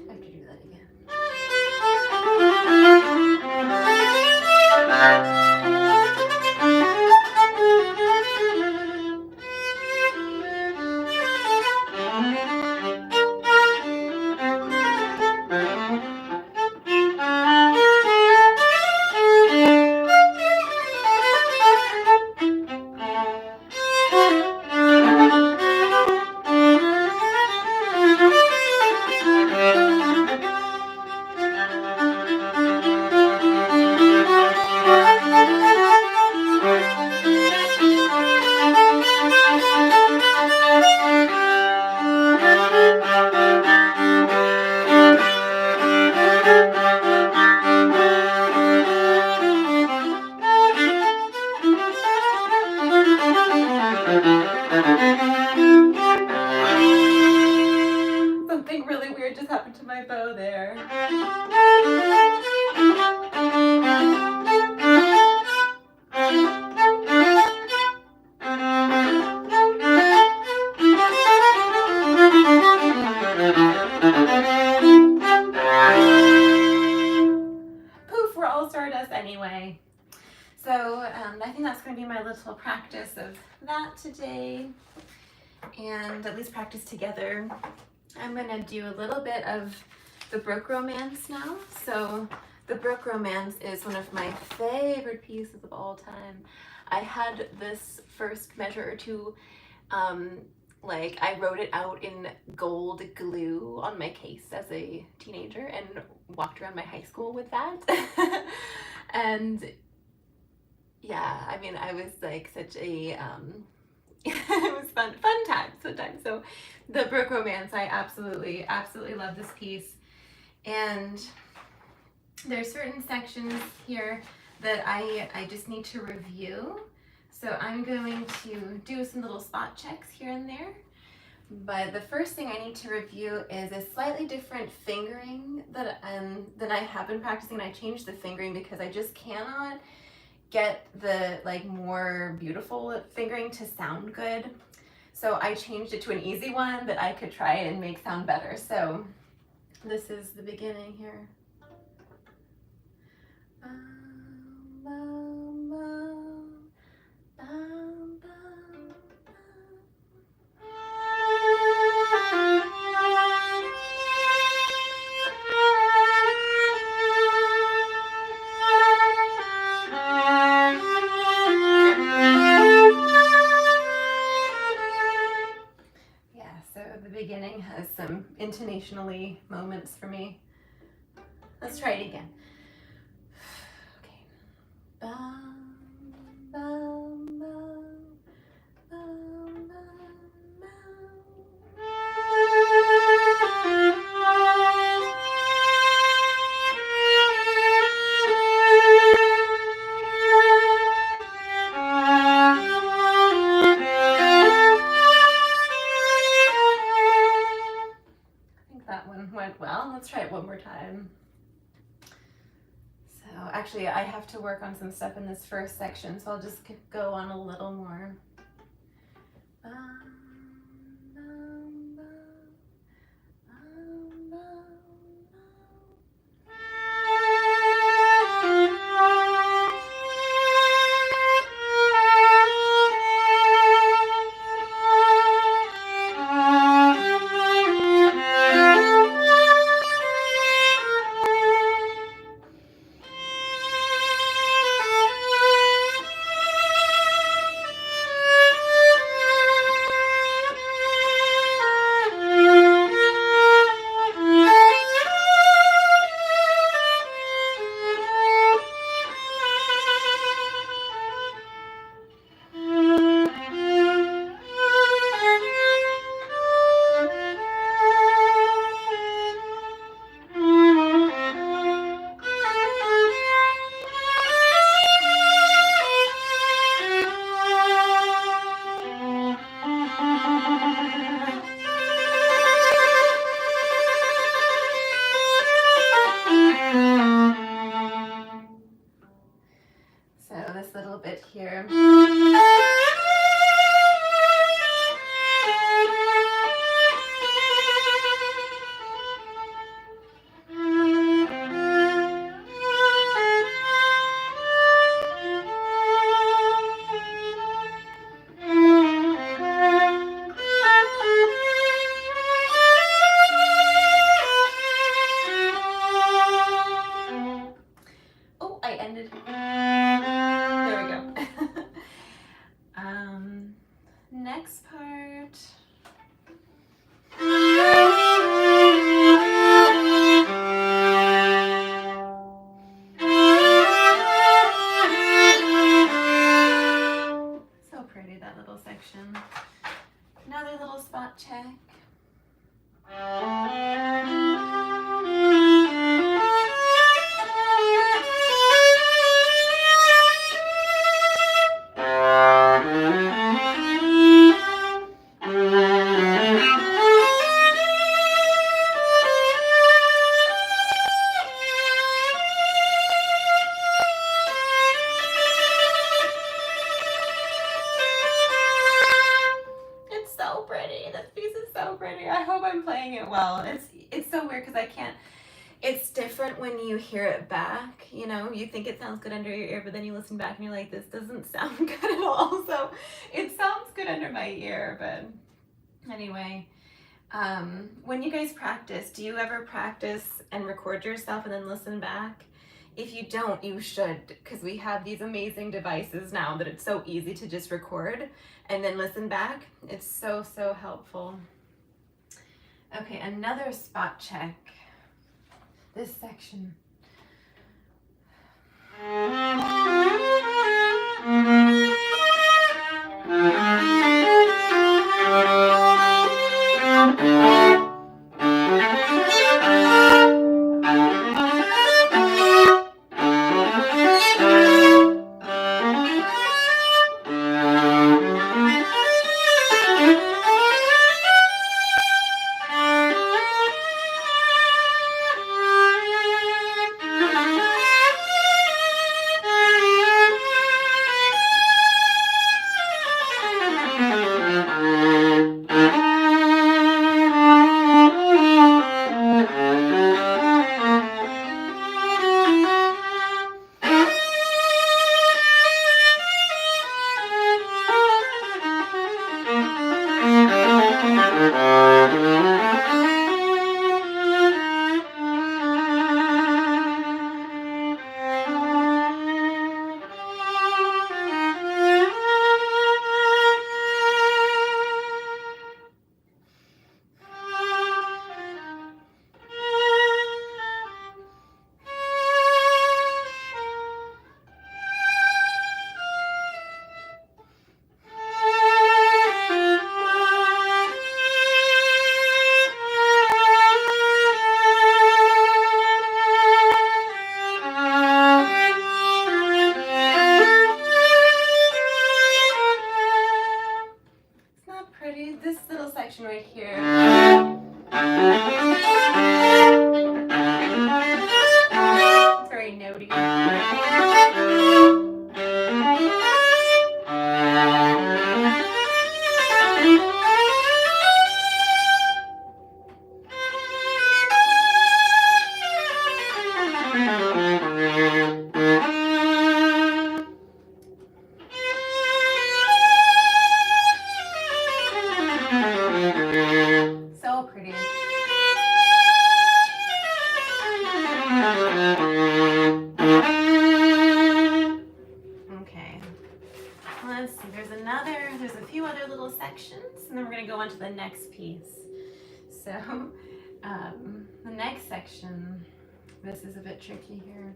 have to do that again. Something really weird just happened to my bow there. Poof, we're all stardust anyway. So I think that's going to be my little practice of that today, and at least practice together. I'm going to do a little bit of the Bruch Romance now. So the Bruch Romance is one of my favorite pieces of all time. I had this first measure or two, like I wrote it out in gold glue on my case as a teenager and walked around my high school with that. And yeah, I mean, I was like such a, it was fun times. So the Bruch Romance, I absolutely love this piece. And there's certain sections here that I just need to review. So I'm going to do some little spot checks here and there. But the first thing I need to review is a slightly different fingering that than I have been practicing. I changed the fingering because I just cannot get the like more beautiful fingering to sound good. So I changed it to an easy one that I could try and make sound better. So this is the beginning here. Beginning has some intonationally moments for me. Let's try it again. Okay. Bum, bum, bum, bum, bum, bum. let's try it one more time. So actually I have to work on some stuff in this first section, so I'll just go on a little more. Here. Oh, I ended. There we go. Next part. So pretty, that little section. Another little spot check. I hope I'm playing it well. It's so weird because I can't. It's different when you hear it back. You know, you think it sounds good under your ear, but then you listen back and you're like, this doesn't sound good at all. So it sounds good under my ear, but anyway. When you guys practice, do you ever practice and record yourself and then listen back? If you don't, you should, because we have these amazing devices now that it's so easy to just record and then listen back. It's so, so helpful. Okay, another spot check. This section. This little section right here. other little sections, and then we're going to go on to the next piece. So the next section, this is a bit tricky here.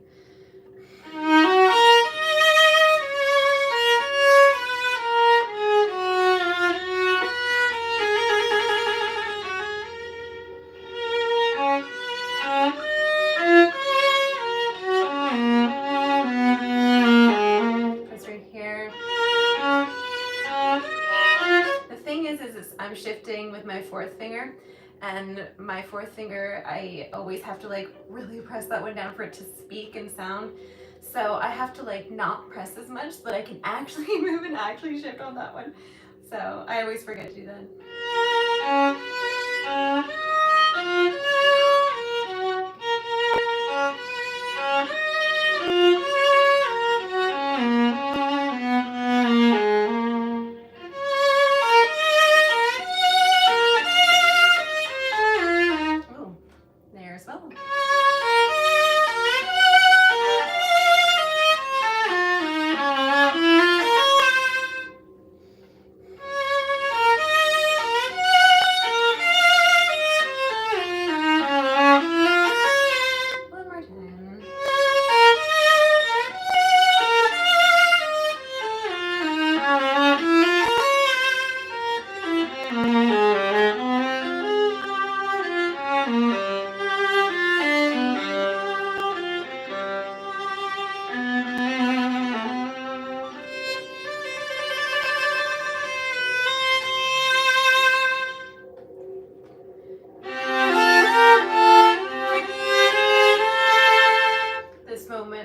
I'm shifting with my fourth finger, and my fourth finger, I always have to like really press that one down for it to speak and sound. So I have to like not press as much so that I can actually move and actually shift on that one. So I always forget to do that.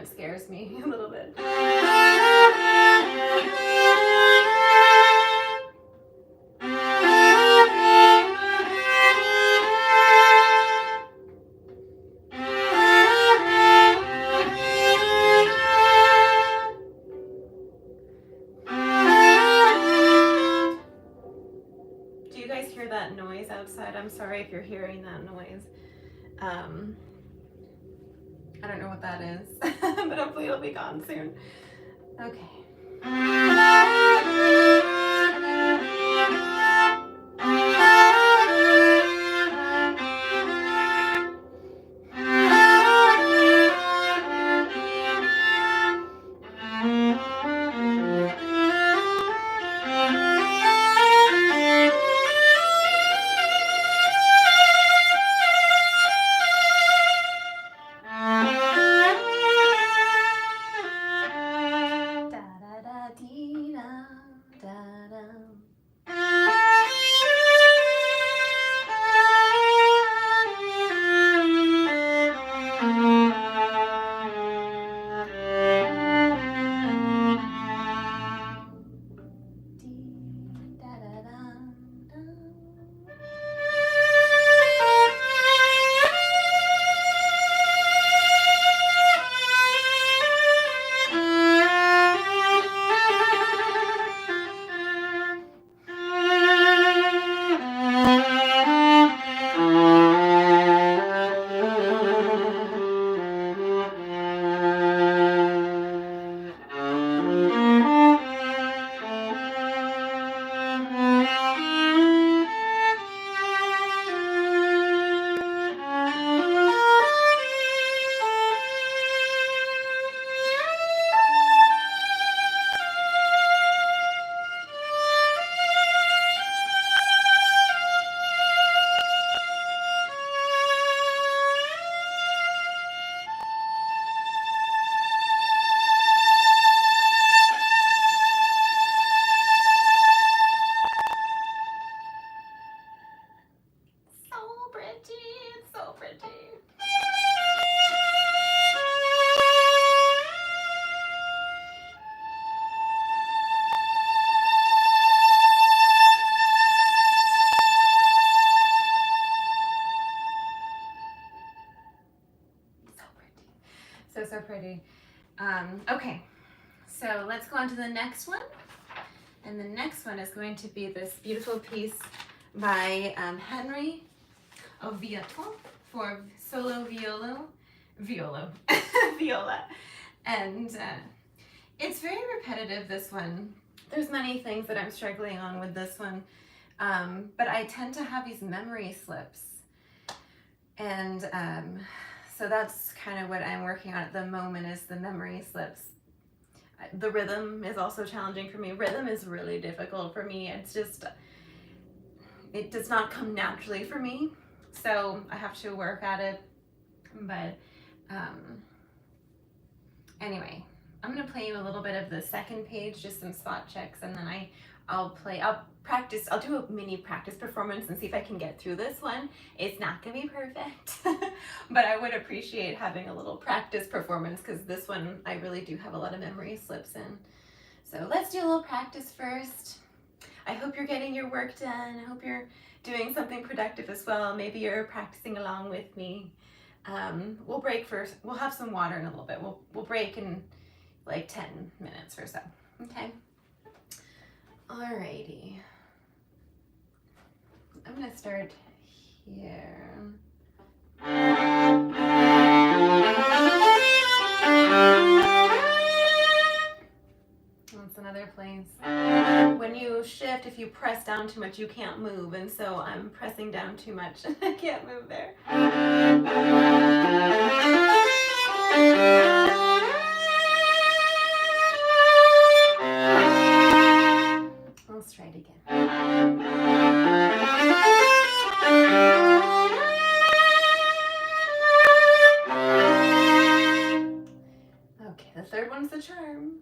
Scares me a little bit. Do you guys hear that noise outside? I'm sorry if you're hearing that noise. I don't know what that is, but hopefully it'll be gone soon. Okay. So pretty. Okay, so let's go on to the next one. And the next one is going to be this beautiful piece by Henry of Vieuxtemps for solo viola. And it's very repetitive, this one, there's many things that I'm struggling on with this one, but I tend to have these memory slips, and so that's kind of what I'm working on at the moment, is the memory slips. The rhythm is also challenging for me. Rhythm is really difficult for me. It's just, it does not come naturally for me, so I have to work at it. But anyway, I'm gonna play you a little bit of the second page, just some spot checks, and then I'll practice, I'll do a mini practice performance and see if I can get through this one. It's not gonna be perfect, but I would appreciate having a little practice performance, because this one I really do have a lot of memory slips in. So let's do a little practice first. I hope you're getting your work done. I hope you're doing something productive as well. Maybe you're practicing along with me. We'll break first. We'll have some water in a little bit. We'll break in like 10 minutes or so. Okay. Alrighty. I'm gonna start here. That's another place. When you shift, if you press down too much, you can't move, and so I'm pressing down too much and I can't move there. Let's try it again. Okay, the third one's the charm.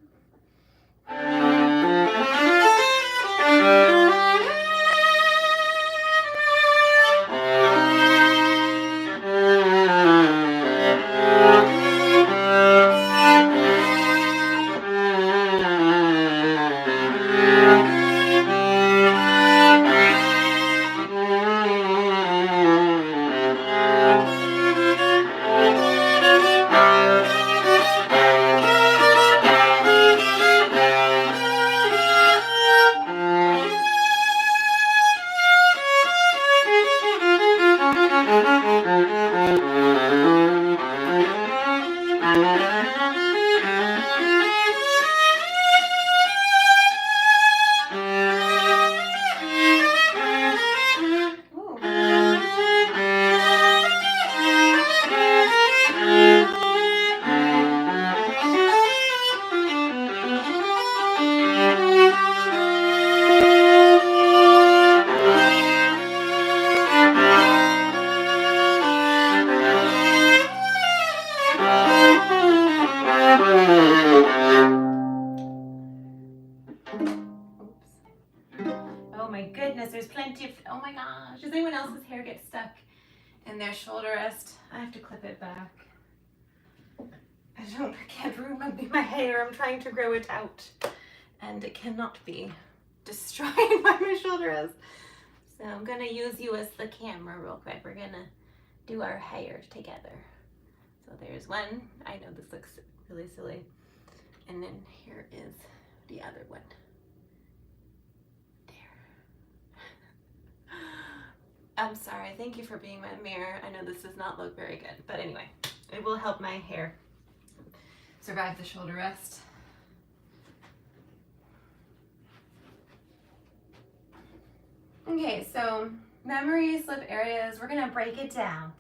There's plenty of, oh my gosh, does anyone else's hair get stuck in their shoulder rest? I have to clip it back. I can't ruin my hair. I'm trying to grow it out, and it cannot be destroyed by my shoulder rest. So I'm gonna use you as the camera real quick. We're gonna do our hair together. So there's one. I know this looks really silly. And then here is the other one. I'm sorry, thank you for being my mirror. I know this does not look very good, but anyway, it will help my hair survive the shoulder rest. Okay, so memory slip areas, we're gonna break it down.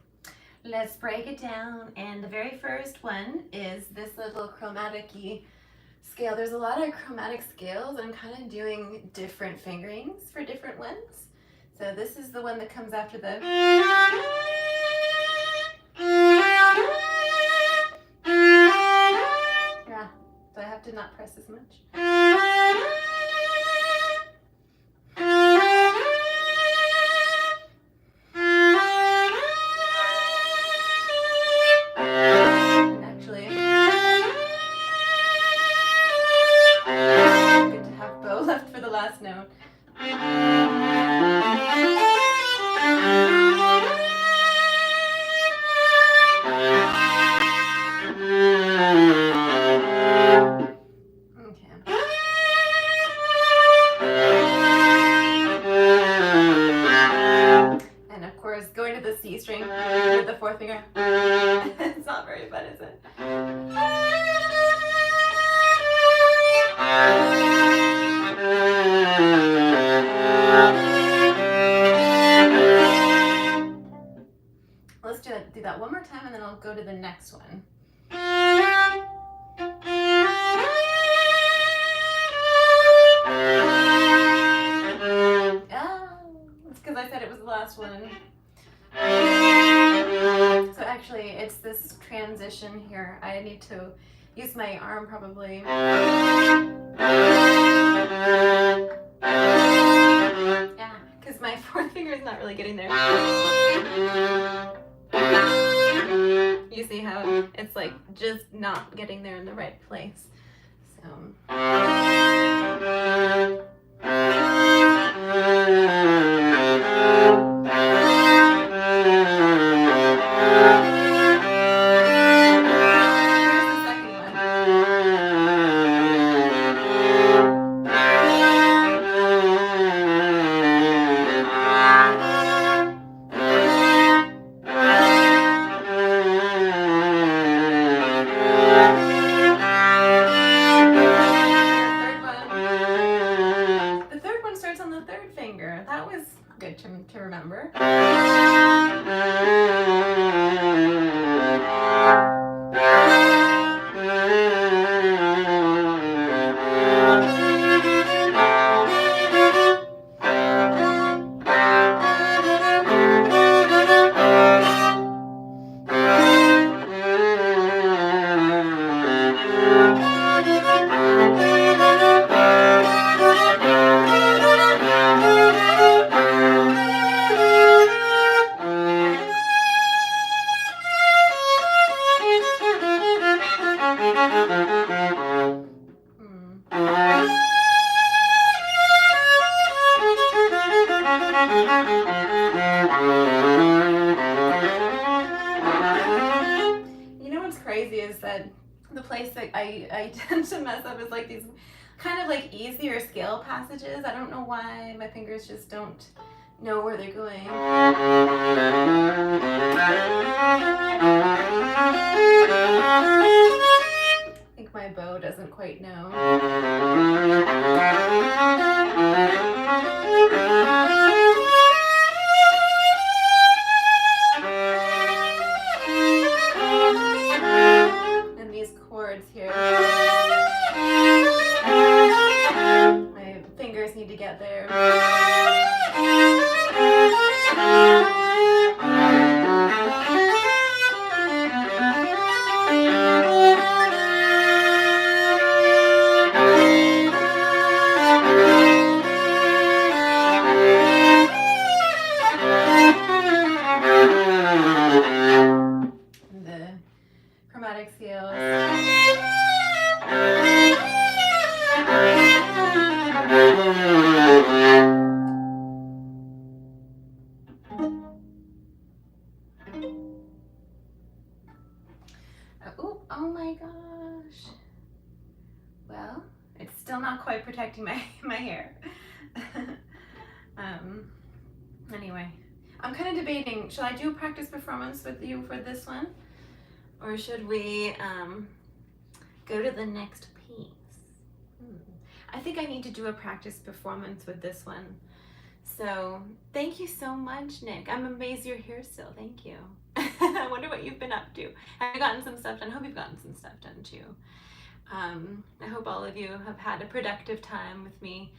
Let's break it down, and the very first one is this little chromatic-y scale. There's a lot of chromatic scales, and I'm kind of doing different fingerings for different ones. So this is the one that comes after the. Yeah, so I have to not press as much. And actually, good to have bow left for the last note. C string with the fourth finger. It's not very fun, is it? one more time and then I'll go to the next one. It's because I said it was the last one. So actually, it's this transition here. I need to use my arm probably. Yeah, because my fourth finger is not really getting there. You see how it's like just not getting there in the right place. So. To remember. The place that I tend to mess up is like these kind of like easier scale passages. I don't know why my fingers just don't know where they're going. I think my bow doesn't quite know. Here. My fingers need to get there. The chromatic scales. Oh my gosh. Well, it's still not quite protecting my hair. Anyway, I'm kind of debating, should I do a practice performance with you for this one? Or should we go to the next piece? I think I need to do a practice performance with this one. So thank you so much, Nick. I'm amazed you're here still. Thank you. I wonder what you've been up to. Have you gotten some stuff done? I hope you've gotten some stuff done too. I hope all of you have had a productive time with me.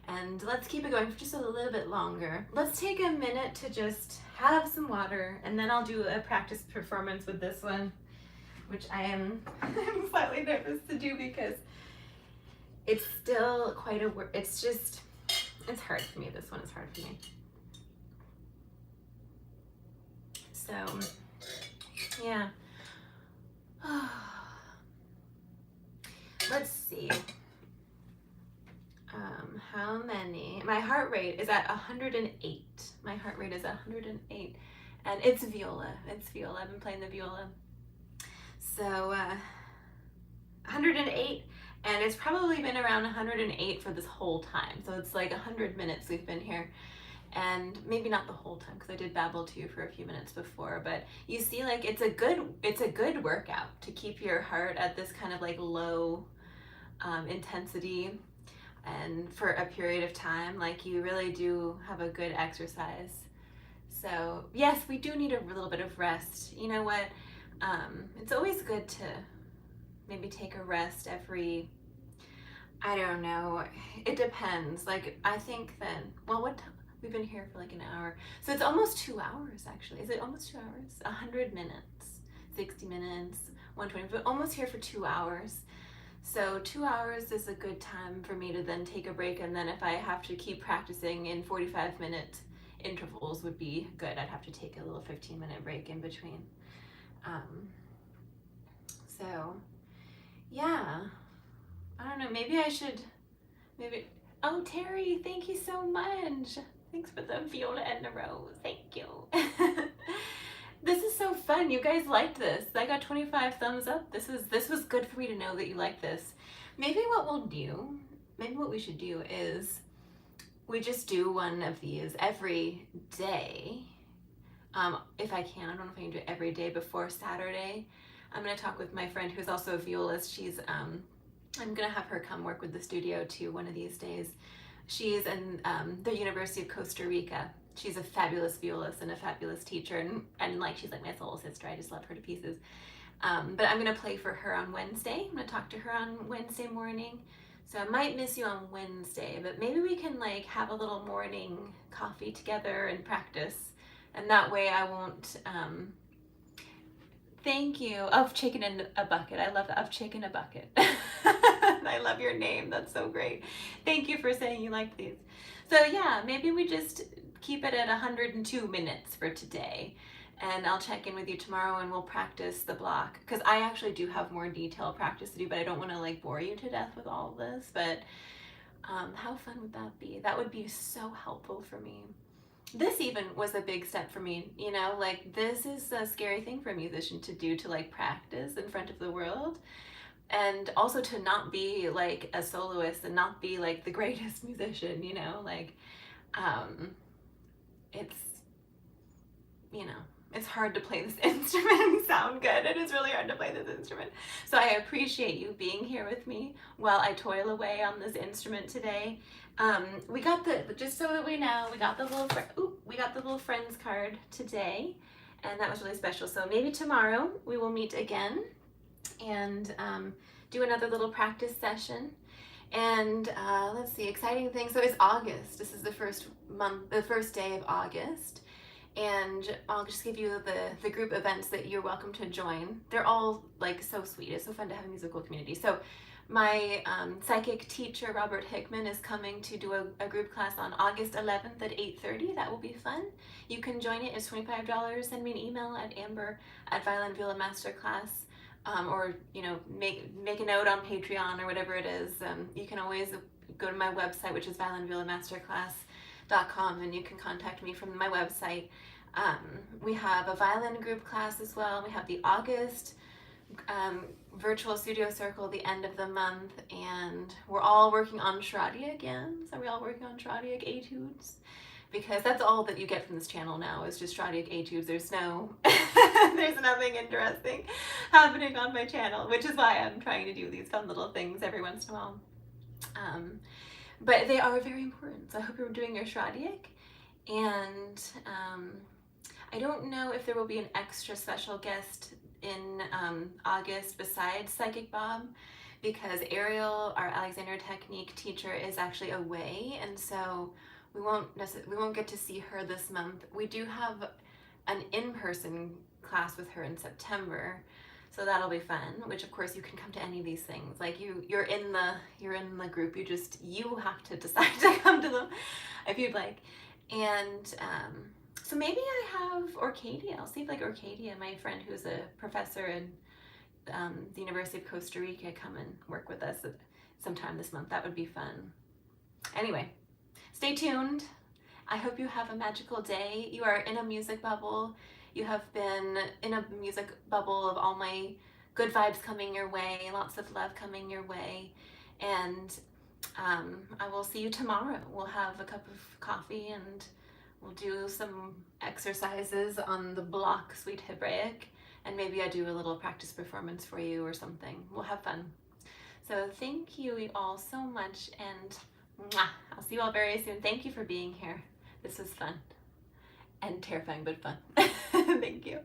And let's keep it going for just a little bit longer. Let's take a minute to just have some water, and then I'll do a practice performance with this one, which I'm slightly nervous to do because it's still quite a work. It's hard for me. This one is hard for me. So, yeah. Let's see. How many? My heart rate is at 108. My heart rate is at 108. And it's viola. It's viola. I've been playing the viola. So, 108. And it's probably been around 108 for this whole time. So it's like 100 minutes we've been here. And maybe not the whole time, because I did babble to you for a few minutes before, but you see, like, it's a good workout to keep your heart at this kind of like low intensity and for a period of time. Like, you really do have a good exercise. So yes, we do need a little bit of rest. You know what? It's always good to maybe take a rest every, I don't know, it depends. Like, I think that, well, we've been here for like an hour. So it's almost 2 hours, actually. Is it almost 2 hours? 100 minutes, 60 minutes, 120, but almost here for 2 hours. So 2 hours is a good time for me to then take a break. And then if I have to keep practicing in 45-minute intervals would be good. I'd have to take a little 15-minute break in between. So yeah, I don't know, maybe I should, oh, Terry, thank you so much. Thanks for the viola and the rose, thank you. This is so fun, you guys liked this. I got 25 thumbs up. This was good for me to know that you like this. Maybe what we should do is we just do one of these every day. If I can, I don't know if I can do it every day before Saturday. I'm gonna talk with my friend who's also a violist. I'm gonna have her come work with the studio too one of these days. She's in the University of Costa Rica. She's a fabulous violist and a fabulous teacher, and like she's like my soul sister. I just love her to pieces. But I'm gonna play for her on Wednesday. I'm gonna talk to her on Wednesday morning. So I might miss you on Wednesday, but maybe we can like have a little morning coffee together and practice, and that way I won't. Thank you. Of chicken in a bucket. I love that. Of chicken a bucket. I love your name. That's so great. Thank you for saying you like these. So yeah, maybe we just keep it at 102 minutes for today. And I'll check in with you tomorrow and we'll practice the block. Because I actually do have more detailed practice to do, but I don't want to like bore you to death with all of this. But how fun would that be? That would be so helpful for me. This even was a big step for me, you know, like this is a scary thing for a musician to do, to like practice in front of the world, and also to not be like a soloist and not be like the greatest musician, you know, like it's, you know, it's hard to play this instrument and sound good. It is really hard to play this instrument. So I appreciate you being here with me while I toil away on this instrument today. We got just so that we know, we got the little friends card today, and that was really special. So maybe tomorrow we will meet again and do another little practice session. And let's see, exciting thing. So it's August. This is the first day of August. And I'll just give you the group events that you're welcome to join. They're all like so sweet. It's so fun to have a musical community. So my psychic teacher, Robert Hickman, is coming to do a group class on August 11th at 8:30. That will be fun. You can join it. It's $25. Send me an email at amber@violin-viola-masterclass, or, you know, make a note on Patreon or whatever it is. You can always go to my website, which is violin-viola-masterclass.com, and you can contact me from my website. We have a violin group class as well. We have the August virtual studio circle, the end of the month, and we're all working on Schradiak again. So we're all working on Schradiak etudes, because that's all that you get from this channel now is just Schradiak etudes. There's nothing interesting happening on my channel, which is why I'm trying to do these fun little things every once in a while. But they are very important. So I hope you're doing your Schradiak. And I don't know if there will be an extra special guest in August besides Psychic Bob, because Ariel, our Alexander Technique teacher, is actually away, and so we won't get to see her this month. We do have an in-person class with her in September, so that'll be fun, which of course you can come to any of these things. Like you're in the group, you have to decide to come to them if you'd like. And so maybe I have Orcadia. I'll see if like Orcadia, my friend who's a professor in the University of Costa Rica, come and work with us sometime this month. That would be fun. Anyway, stay tuned. I hope you have a magical day. You are in a music bubble. You have been in a music bubble of all my good vibes coming your way, lots of love coming your way. And I will see you tomorrow. We'll have a cup of coffee and we'll do some exercises on the block Sweet Hebraic, and maybe I do a little practice performance for you or something. We'll have fun. So thank you all so much, and mwah, I'll see you all very soon. Thank you for being here. This was fun. and terrifying but fun. Thank you.